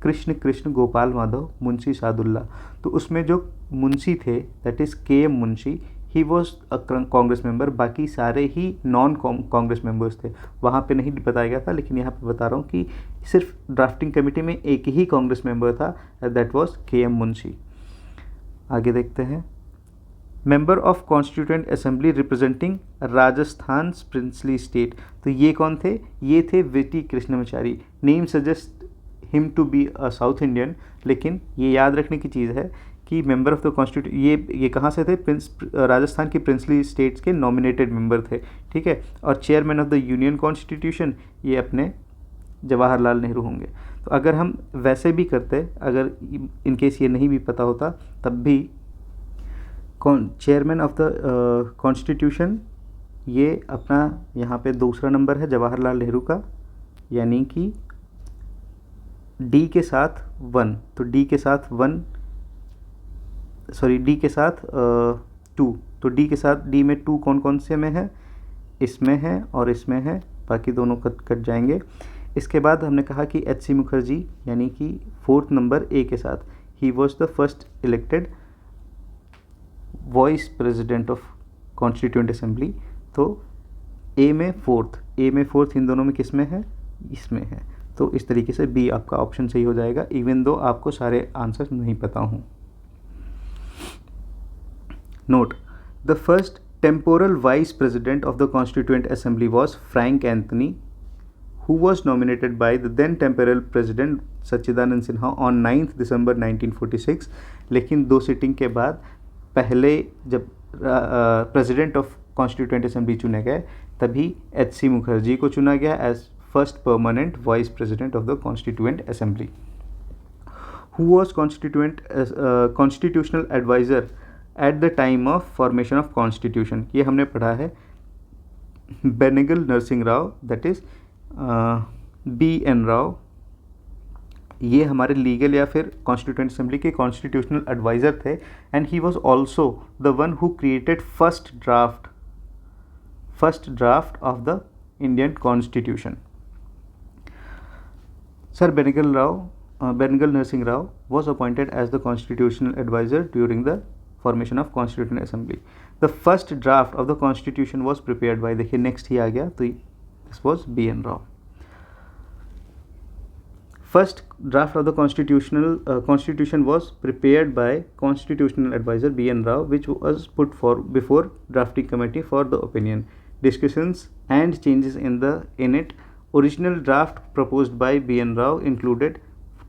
कृष्ण गोपाल माधव मुंशी सादुल्ला। तो उसमें जो मुंशी थे that is KM Munshi, he was a Congress member. बाकी सारे ही नॉन कांग्रेस मेंबर्स थे। वहाँ पे नहीं बताया गया था, लेकिन यहाँ पे बता रहा हूँ कि सिर्फ ड्राफ्टिंग कमेटी में एक ही कांग्रेस मेंबर था, दैट वाज KM मुंशी। आगे देखते हैं। Member of constituent assembly representing Rajasthan princely state. तो ये कौन थे? ये थे VT Krishnamachari. Name suggest him to be a south Indian, लेकिन ये याद रखने की चीज़ है कि मेंबर ऑफ द ये कहाँ से थे? राजस्थान की प्रिंसली स्टेट्स के नॉमिनेटेड मेंबर थे। ठीक है, और chairman of the union constitution ये अपने जवाहरलाल नेहरू होंगे। तो अगर हम वैसे भी करते, अगर इन केस ये नहीं भी पता होता, तब भी चेयरमैन ऑफ द कॉन्स्टिट्यूशन ये अपना यहाँ पे दूसरा नंबर है जवाहरलाल नेहरू का, यानी कि D के साथ 1, तो D के साथ 2, तो D के साथ D में 2 कौन कौन से में है? इसमें है और इसमें है, बाकी दोनों कट जाएंगे। इसके बाद हमने कहा कि HC मुखर्जी यानी कि 4th नंबर A के साथ, ही was the first elected vice president of constituent assembly. तो A में 4th इन दोनों में किस में है? इसमें है। तो इस तरीके से B आपका ऑप्शन सही हो जाएगा, इवन दो आपको सारे आंसर नहीं पता हों। Note, the first temporal vice president of the constituent assembly was Frank Anthony, who was nominated by the then temporal president Sachchidanand Sinha on 9th December 1946। लेकिन 2 सिटिंग के बाद पहले जब प्रेसिडेंट ऑफ कॉन्स्टिट्यूएंट असेंबली चुने गए, तभी HC मुखर्जी को चुना गया as first permanent vice president of the constituent assembly. Who was constitutional advisor at the time of formation of constitution? ये हमने पढ़ा है, Benegal Narsing Rao, that is BN Rao. ये हमारे लीगल या फिर कॉन्स्टिट्यूएंट असेंबली के कॉन्स्टिट्यूशनल एडवाइज़र थे, and he was also the one who created first draft of the Indian constitution. Sir Benegal Narsing Rao was appointed as the constitutional advisor during the formation of constituent assembly. The first draft of the constitution was prepared by, देखिए next ही आ गया, तो this was BN Rao. First draft of the constitution was prepared by constitutional adviser BN Rao, which was put for before drafting committee for the opinion, discussions and changes in it. Original draft proposed by BN Rao included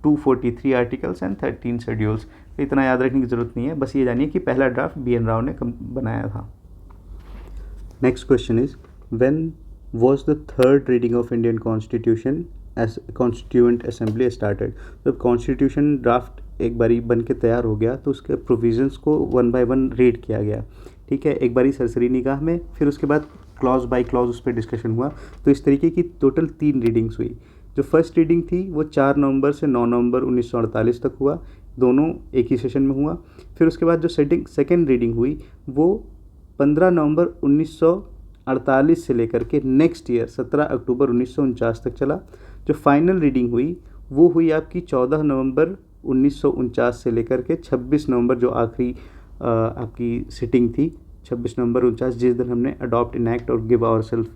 243 articles and 13 schedules. तो इतना याद रखने की ज़रूरत नहीं है, बस ये जानिए कि पहला ड्राफ्ट BN Rao ने बनाया था. Next question is, when was the third reading of Indian constitution as constituent assembly started. जब कॉन्स्टिट्यूशन ड्राफ्ट एक बारी बन के तैयार हो गया तो उसके प्रोविजंस को वन बाय वन रीड किया गया. ठीक है, एक बारी सरसरी निगाह में, फिर उसके बाद क्लॉज बाय क्लॉज उस पर डिस्कशन हुआ. तो इस तरीके की टोटल 3 रीडिंग्स हुई. जो फर्स्ट रीडिंग थी वो 4 नवंबर से 9 नवंबर 1948 तक हुआ, दोनों एक ही सेशन में हुआ. फिर उसके बाद जो सेकेंड रीडिंग हुई वो 15 नवंबर 1948 से लेकर के नेक्स्ट ईयर 17 अक्टूबर 1949 तक चला. जो फाइनल रीडिंग हुई वो हुई आपकी 14 नवंबर 1949 से लेकर के 26 नवंबर, जो आखिरी आपकी सिटिंग थी 26 नवंबर 1949, जिस दिन हमने अडॉप्ट, इनैक्ट और गिव आवर सेल्फ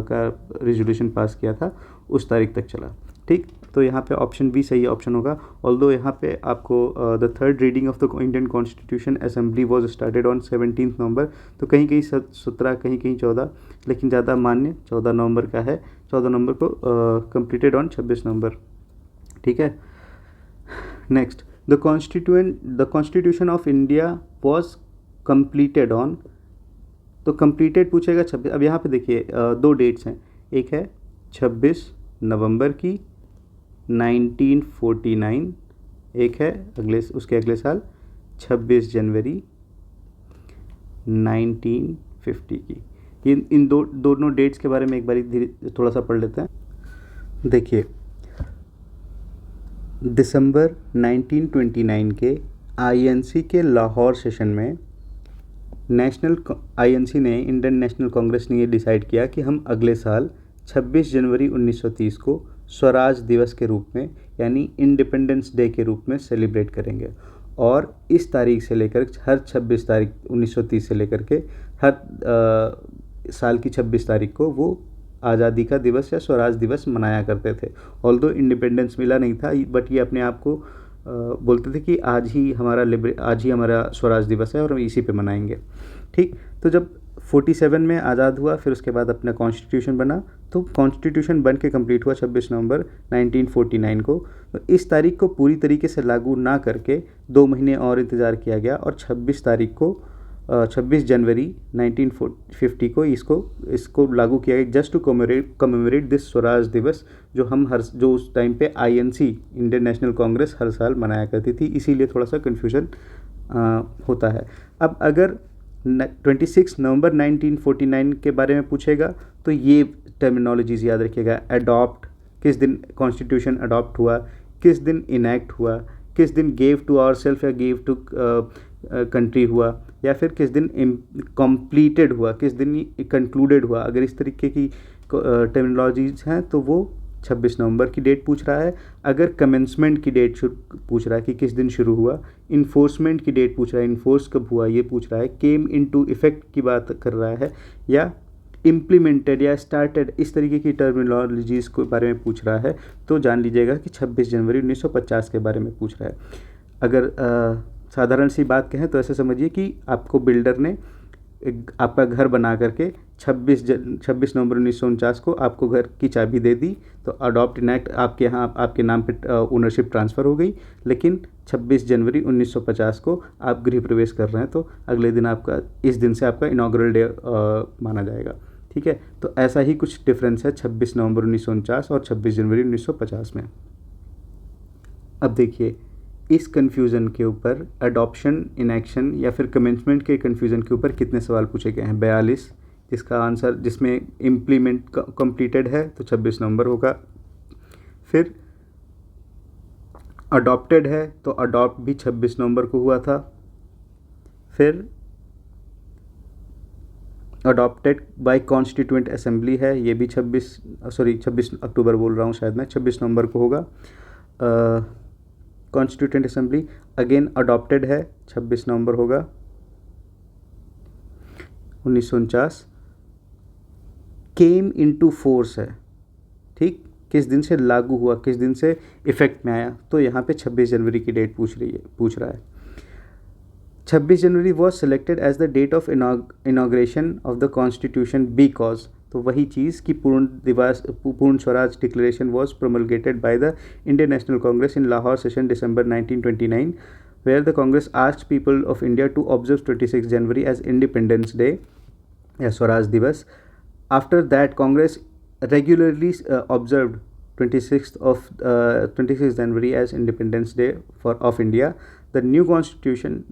का रेजोल्यूशन पास किया था, उस तारीख तक चला. ठीक, तो यहाँ पे ऑप्शन बी सही ऑप्शन होगा. ऑल्दो यहाँ पे आपको the third reading of the Indian constitution assembly was started on 17 नवंबर, तो कहीं कहीं 17, कहीं कहीं 14, लेकिन ज़्यादा मान्य 14 नवंबर का है. 14 नवंबर को कंप्लीटेड ऑन 26 नवंबर. ठीक है. Next, the constitution of India was completed on. तो कंप्लीटेड पूछेगा 26. अब यहाँ पे देखिए 2 डेट्स हैं. एक है 26 नवंबर की 1949, एक है उसके अगले साल 26 जनवरी 1950 की. इन दोनों डेट्स के बारे में एक बार थोड़ा सा पढ़ लेते हैं. देखिए, दिसंबर 1929 के INC के लाहौर सेशन में INC ने, इंडियन नेशनल कांग्रेस ने ये डिसाइड किया कि हम अगले साल 26 जनवरी 1930 को स्वराज दिवस के रूप में, यानी इंडिपेंडेंस डे के रूप में सेलिब्रेट करेंगे. और इस तारीख से लेकर हर 26 तारीख 1930 से लेकर के हर साल की 26 तारीख को वो आज़ादी का दिवस या स्वराज दिवस मनाया करते थे. ऑल्दो इंडिपेंडेंस मिला नहीं था, बट ये अपने आप को बोलते थे कि आज ही हमारा स्वराज दिवस है और हम इसी पे मनाएंगे. ठीक, तो जब 47 में आज़ाद हुआ, फिर उसके बाद अपना कॉन्स्टिट्यूशन बना, तो कॉन्स्टिट्यूशन बन के कंप्लीट हुआ 26 नवंबर 1949 को. तो इस तारीख को पूरी तरीके से लागू ना करके 2 महीने और इंतज़ार किया गया और 26 जनवरी 1950 को इसको लागू किया गया, just to commemorate this Swaraj Diwas, जो उस टाइम पे INC, इंडियन नेशनल कांग्रेस, हर साल मनाया करती थी. इसीलिए थोड़ा सा कन्फ्यूजन होता है. अब अगर 26 नवंबर 1949 के बारे में पूछेगा तो ये टर्मिनोलॉजीज याद रखिएगा. अडॉप्ट, किस दिन कॉन्स्टिट्यूशन अडॉप्ट हुआ, किस दिन इनैक्ट हुआ, किस दिन गेव टू आवर सेल्फ या गेव टू कंट्री हुआ, या फिर किस दिन कंप्लीटेड हुआ, किस दिन कंक्लूडेड हुआ. अगर इस तरीके की टर्मिनोलॉजीज हैं तो वो 26 नवंबर की डेट पूछ रहा है. अगर कमेंसमेंट की डेट पूछ रहा है कि किस दिन शुरू हुआ, इन्फोर्समेंट की डेट पूछ रहा है, इन्फोर्स कब हुआ ये पूछ रहा है, केम इनटू इफेक्ट की बात कर रहा है, या इम्प्लीमेंटेड या स्टार्टेड, इस तरीके की टर्मिनोलॉजीज के बारे में पूछ रहा है, तो जान लीजिएगा कि 26 जनवरी 1950 के बारे में पूछ रहा है. अगर साधारण सी बात कहें तो ऐसे समझिए कि आपको बिल्डर ने आपका घर बना करके 26 नवंबर 1949 को आपको घर की चाबी दे दी, तो अडॉप्ट इनैक्ट आपके यहाँ आपके नाम पे ओनरशिप ट्रांसफ़र हो गई. लेकिन 26 जनवरी 1950 को आप गृह प्रवेश कर रहे हैं, तो अगले दिन इस दिन से आपका इनॉग्रल डे माना जाएगा. ठीक है, तो ऐसा ही कुछ डिफरेंस है 26 नवंबर 1949 और 26 जनवरी 1950 में. अब देखिए, इस कन्फ्यूज़न के ऊपर, अडॉप्शन, इनएक्शन या फिर कमेंसमेंट के कन्फ्यूज़न के ऊपर कितने सवाल पूछे गए हैं? 42, जिसका आंसर, जिसमें इम्प्लीमेंट कंप्लीटेड है तो 26 नवंबर होगा. फिर अडॉप्टेड है तो अडॉप्ट भी 26 नवंबर को हुआ था. फिर अडॉप्टेड बाय कॉन्स्टिट्यूएंट असेंबली है, ये भी 26 अक्टूबर बोल रहा हूँ शायद मैं, 26 नवंबर को होगा. कॉन्स्टिट्यूएंट असेंबली अगेन अडॉप्टेड है, 26 नवंबर होगा 1949. केम इनटू फोर्स है. ठीक, किस दिन से लागू हुआ, किस दिन से इफ़ेक्ट में आया, तो यहाँ पे 26 जनवरी की डेट पूछ रहा है। 26 January was selected as the date of inauguration of the constitution because, तो वही चीज़ कि Purna Swaraj declaration was promulgated by the Indian national Congress in Lahore session December 1929, where the Congress asked people of India to observe 26 January as Independence Day, Swaraj Divas. After that, Congress regularly observed 26th January as Independence Day of India. The new Constitution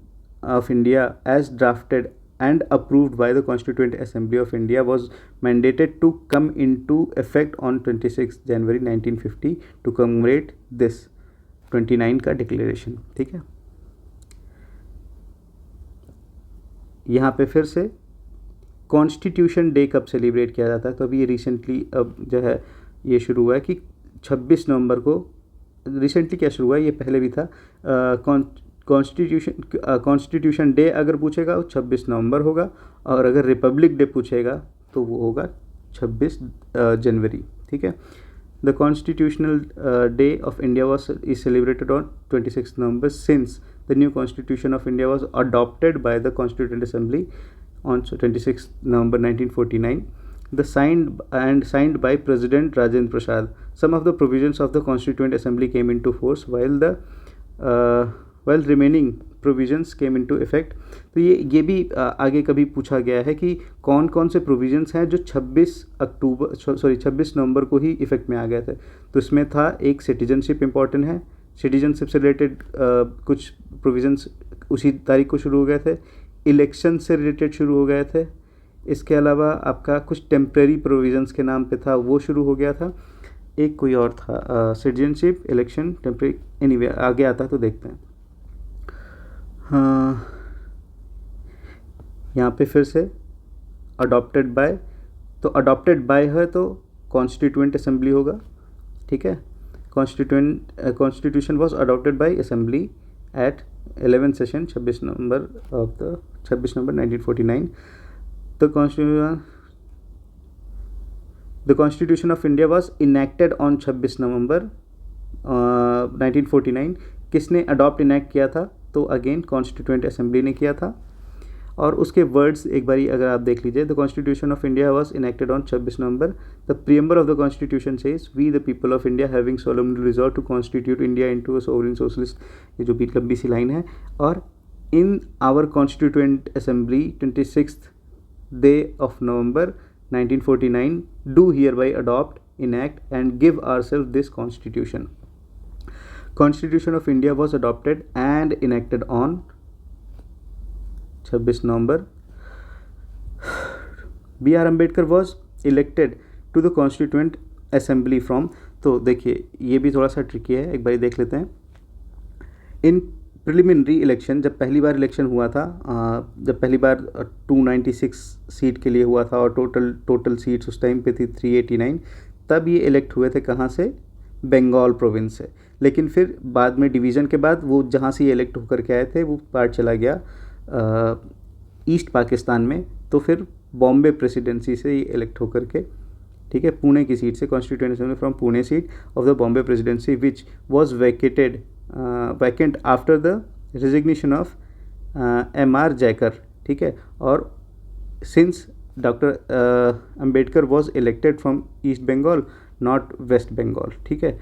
of India, as drafted and approved by the Constituent Assembly of India, was mandated to come into effect on 26 January 1950 to commemorate this 29 का declaration. ठीक है, यहाँ पे फिर से constitution day कब celebrate किया जाता है, तो अभी ये रिसेंटली अब जो है ये शुरू हुआ है कि 26 नवंबर को, रिसेंटली क्या शुरू हुआ है, ये पहले भी था। कॉन्स्टिट्यूशन डे अगर पूछेगा वो 26 नवंबर होगा, और अगर रिपब्लिक डे पूछेगा तो वो होगा 26 जनवरी। ठीक है, the constitutional day of India is celebrated on 26 November since the new constitution of India was adopted by the Constituent Assembly on 26 November 1949. Signed by President Rajendra Prasad. Some of the provisions of the Constituent Assembly came into force while remaining provisions came into effect. तो ये भी आगे कभी पूछा गया है कि कौन कौन से प्रोविजंस हैं जो 26 नवंबर को ही इफेक्ट में आ गए थे। तो इसमें था एक सिटीजनशिप इम्पॉर्टेंट है, सिटीजनशिप से रिलेटेड कुछ प्रोविजंस उसी तारीख को शुरू हो गए थे, इलेक्शन से रिलेटेड शुरू हो गए थे, इसके अलावा आपका कुछ टेम्प्रेरी प्रोविजंस के नाम पे था वो शुरू हो गया था, एक कोई और था, सिटीजनशिप, इलेक्शन, टेम्प्रेरी, एनीवे आगे आता तो देखते हैं। हाँ, यहाँ पे फिर से अडॉप्टेड बाय, तो अडॉप्टेड बाय है तो कॉन्स्टिट्यूएंट असेंबली होगा। ठीक है, Constitution was adopted by Assembly at 11th session 26 November 1949. The Constitution of India was enacted on 26 November 1949. किसने अडॉप्ट इनैक्ट किया था, तो अगेन कॉन्स्टिट्यूएंट असेंबली ने किया था। और उसके वर्ड्स एक बारी अगर आप देख लीजिए, the constitution of India was enacted on 26 November. The preamble of the constitution says we the people of India having solemnly resolved to constitute India into a sovereign socialist, ये जो भी लंबी सी लाइन है, और in our constituent assembly 26th day of November 1949 do hereby adopt, enact and give ourselves this constitution. Constitution of India was adopted and enacted on 26 November. B R Ambedkar was elected to the constituent assembly from, तो देखिए ये भी थोड़ा सा tricky है, एक बार देख लेते हैं। इन प्रिलिमिनरी इलेक्शन, जब पहली बार इलेक्शन हुआ था, जब पहली बार 296 सीट के लिए हुआ था और टोटल सीट्स उस टाइम पे थी 389, तब ये इलेक्ट हुए थे कहाँ से, बंगाल प्रोविंस से। लेकिन फिर बाद में डिवीज़न के बाद वो जहाँ से ये इलेक्ट होकर के आए थे वो पार्ट चला गया ईस्ट पाकिस्तान में, तो फिर बॉम्बे प्रेसिडेंसी से ये इलेक्ट होकर के, ठीक है, पुणे की सीट से, constituent assembly from Pune seat of the Bombay presidency which was vacant after the resignation of M.R. Jayakar. ठीक है, और since doctor Ambedkar was elected from east Bengal not west Bengal. ठीक है,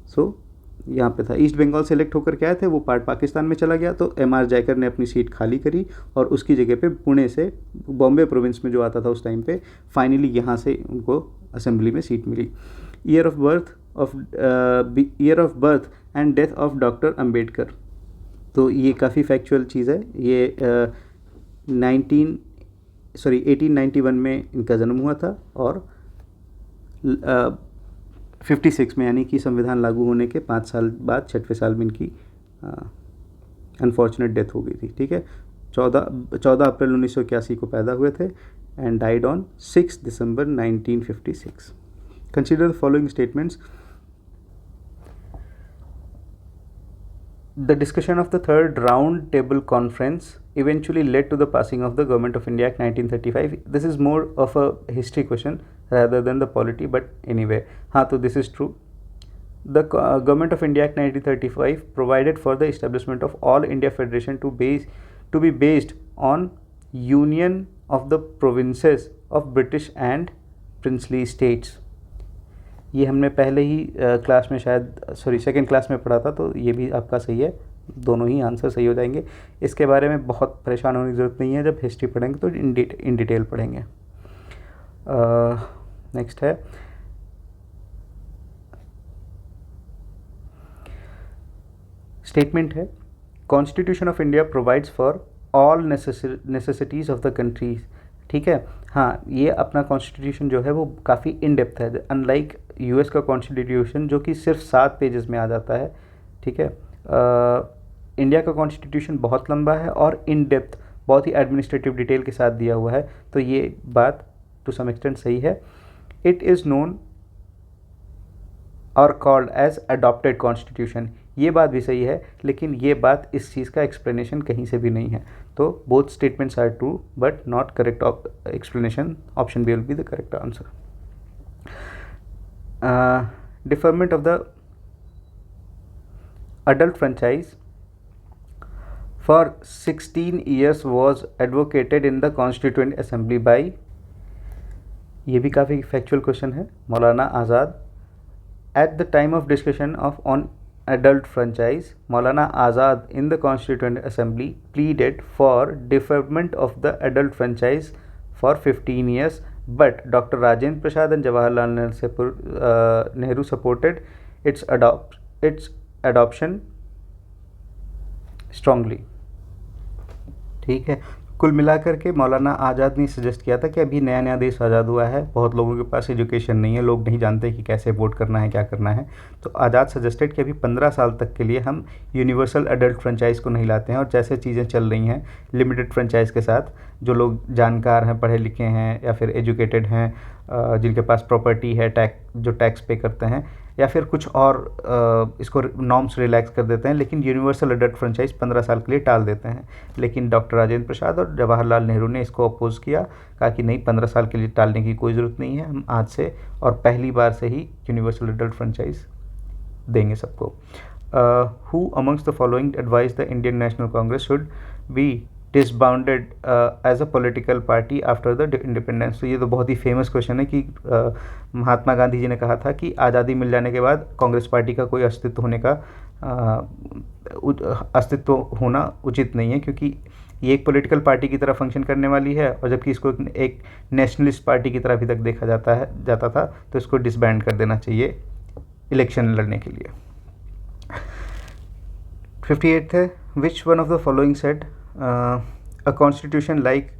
सो यहाँ पे था, ईस्ट बंगाल से इलेक्ट होकर के आए थे, वो पार्ट पाकिस्तान में चला गया, तो M.R. जैकर ने अपनी सीट खाली करी और उसकी जगह पे पुणे से, बॉम्बे प्रोविंस में जो आता था उस टाइम पे, फाइनली यहाँ से उनको असेंबली में सीट मिली। Year of birth and death of doctor Ambedkar, तो ये काफ़ी फैक्चुअल चीज़ है। ये 1891 में इनका जन्म हुआ था और 56 में, यानी कि संविधान लागू होने के 5 साल बाद 6वें साल में इनकी अनफॉर्चुनेट डेथ हो गई थी। ठीक है, 14 अप्रैल 1981 को पैदा हुए थे and died on 6 December 1956। Consider the following statements. The discussion of the third round table conference eventually led to the passing of the Government of India Act 1935. This is more of a history question rather than the polity, but anyway, हाँ तो this is true. The Government of India Act 1935 provided for the establishment of All India Federation to be based on union of the provinces of British and princely states. ये हमने पहले ही class में second class में पढ़ा था, तो ये भी आपका सही है, दोनों ही आंसर सही हो जाएंगे. इसके बारे में बहुत परेशान होने की ज़रूरत नहीं है, जब हिस्ट्री पढ़ेंगे तो इन डिटेल पढ़ेंगे. नेक्स्ट है स्टेटमेंट है, constitution of India provides for all necessities of the countries. ठीक है, हाँ ये अपना कॉन्स्टिट्यूशन जो है वो काफ़ी इन डेप्थ है, अनलाइक यूएस का कॉन्स्टिट्यूशन जो कि सिर्फ 7 पेजेस में आ जाता है. ठीक है, इंडिया का कॉन्स्टिट्यूशन बहुत लंबा है और इन डेप्थ बहुत ही एडमिनिस्ट्रेटिव डिटेल के साथ दिया हुआ है, तो ये बात टू सम एक्सटेंट सही है. इट इज़ नोन और कॉल्ड एज अडॉप्टेड कॉन्स्टिट्यूशन, ये बात भी सही है, लेकिन ये बात इस चीज़ का एक्सप्लेनेशन कहीं से भी नहीं है. तो both statements are true but not correct explanation. Option B will be the correct answer. Deferment of the adult franchise for 16 years was advocated in the Constituent Assembly by, ये भी काफ़ी फैक्चुअल क्वेश्चन है, मौलाना आज़ाद. At the time of discussion on adult franchise, Maulana Azad in the Constituent Assembly pleaded for deferment of the adult franchise for 15 years, but Dr. Rajendra Prasad and Jawaharlal Nehru supported its adoption strongly. ठीक है, कुल मिलाकर के मौलाना आज़ाद ने suggest किया था कि अभी नया नया देश आज़ाद हुआ है, बहुत लोगों के पास एजुकेशन नहीं है, लोग नहीं जानते कि कैसे वोट करना है, क्या करना है. तो आज़ाद सजेस्टेड कि अभी 15 साल तक के लिए हम यूनिवर्सल एडल्ट फ्रेंचाइज़ को नहीं लाते हैं, और जैसे चीज़ें चल रही हैं लिमिटेड फ्रेंचाइज़ के साथ, जो लोग जानकार हैं, पढ़े लिखे हैं या फिर एजुकेटेड हैं, जिनके पास प्रॉपर्टी है, जो टैक्स पे करते हैं, या फिर कुछ और इसको नॉर्म्स रिलैक्स कर देते हैं, लेकिन यूनिवर्सल एडल्ट फ्रेंचाइज 15 साल के लिए टाल देते हैं. लेकिन डॉक्टर राजेंद्र प्रसाद और जवाहरलाल नेहरू ने इसको अपोज किया, कहा कि नहीं, 15 साल के लिए टालने की कोई ज़रूरत नहीं है, हम आज से और पहली बार से ही यूनिवर्सल एडल्ट फ्रेंचाइज देंगे सबको. Who amongst the following advised the Indian national Congress should be disbanded as a political party after the independence. तो ये तो बहुत ही फेमस क्वेश्चन है कि महात्मा गांधी जी ने कहा था कि आज़ादी मिल जाने के बाद कांग्रेस पार्टी का कोई अस्तित्व होना उचित नहीं है, क्योंकि ये एक पॉलिटिकल पार्टी की तरह फंक्शन करने वाली है, और जबकि इसको एक नेशनलिस्ट पार्टी की तरह अभी तक देखा जाता था, तो इसको डिसबैंड कर देना चाहिए इलेक्शन लड़ने के लिए. 58 है, which one of the following said a constitution like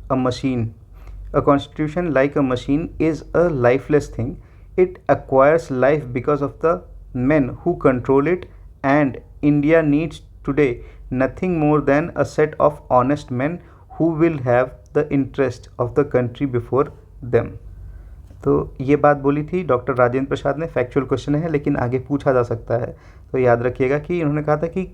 a machine is a lifeless thing. It acquires life because of the men who control it, and India needs today nothing more than a set of honest men who will have the interest of the country before them. तो ये बात बोली थी doctor Rajendra प्रसाद ने. Factual question है, लेकिन आगे पूछा जा सकता है, तो याद रखिएगा कि इन्होंने कहा था कि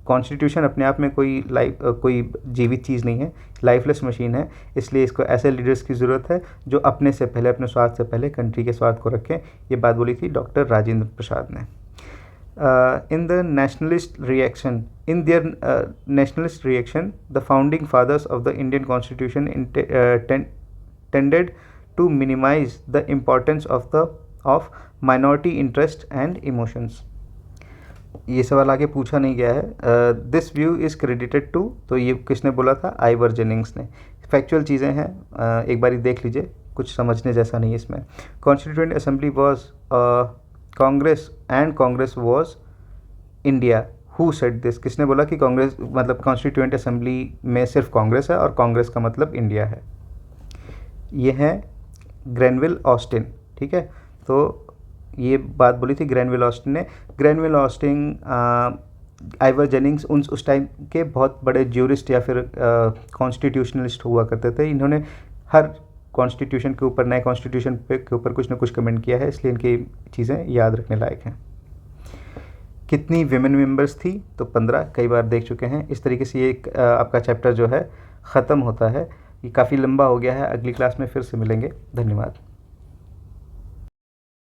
कॉन्स्टिट्यूशन अपने आप में कोई जीवित चीज़ नहीं है, लाइफलेस मशीन है, इसलिए इसको ऐसे लीडर्स की ज़रूरत है जो अपने स्वार्थ से पहले कंट्री के स्वार्थ को रखें. ये बात बोली थी डॉक्टर राजेंद्र प्रसाद ने. In their nationalist reaction, the founding fathers of the Indian Constitution tended to minimize the importance of minority interest and emotions. ये सवाल आगे पूछा नहीं गया है. This view is credited to, तो ये किसने बोला था? आइवर जेनिंग्स ने. फैक्चुअल चीज़ें हैं, एक बारी देख लीजिए, कुछ समझने जैसा नहीं है इसमें. Constituent assembly was Congress and Congress was India. Who said this? किसने बोला कि कांग्रेस मतलब कॉन्स्टिट्यूएंट असेंबली में सिर्फ कांग्रेस है और कांग्रेस का मतलब इंडिया है? ये है ग्रैनविल ऑस्टिन. ठीक है, तो ये बात बोली थी ग्रैनविल ऑस्टिन ने. ग्रैनविल ऑस्टिन, आइवर जेनिंग्स उस टाइम के बहुत बड़े ज्यूरिस्ट या फिर कॉन्स्टिट्यूशनलिस्ट हुआ करते थे. इन्होंने हर कॉन्स्टिट्यूशन के ऊपर, नए कॉन्स्टिट्यूशन के ऊपर कुछ ना कुछ कमेंट किया है, इसलिए इनकी चीज़ें याद रखने लायक हैं. कितनी विमेन मेंबर्स थी? तो 15, कई बार देख चुके हैं. इस तरीके से ये आपका चैप्टर जो है ख़त्म होता है. ये काफ़ी लंबा हो गया है, अगली क्लास में फिर से मिलेंगे. धन्यवाद.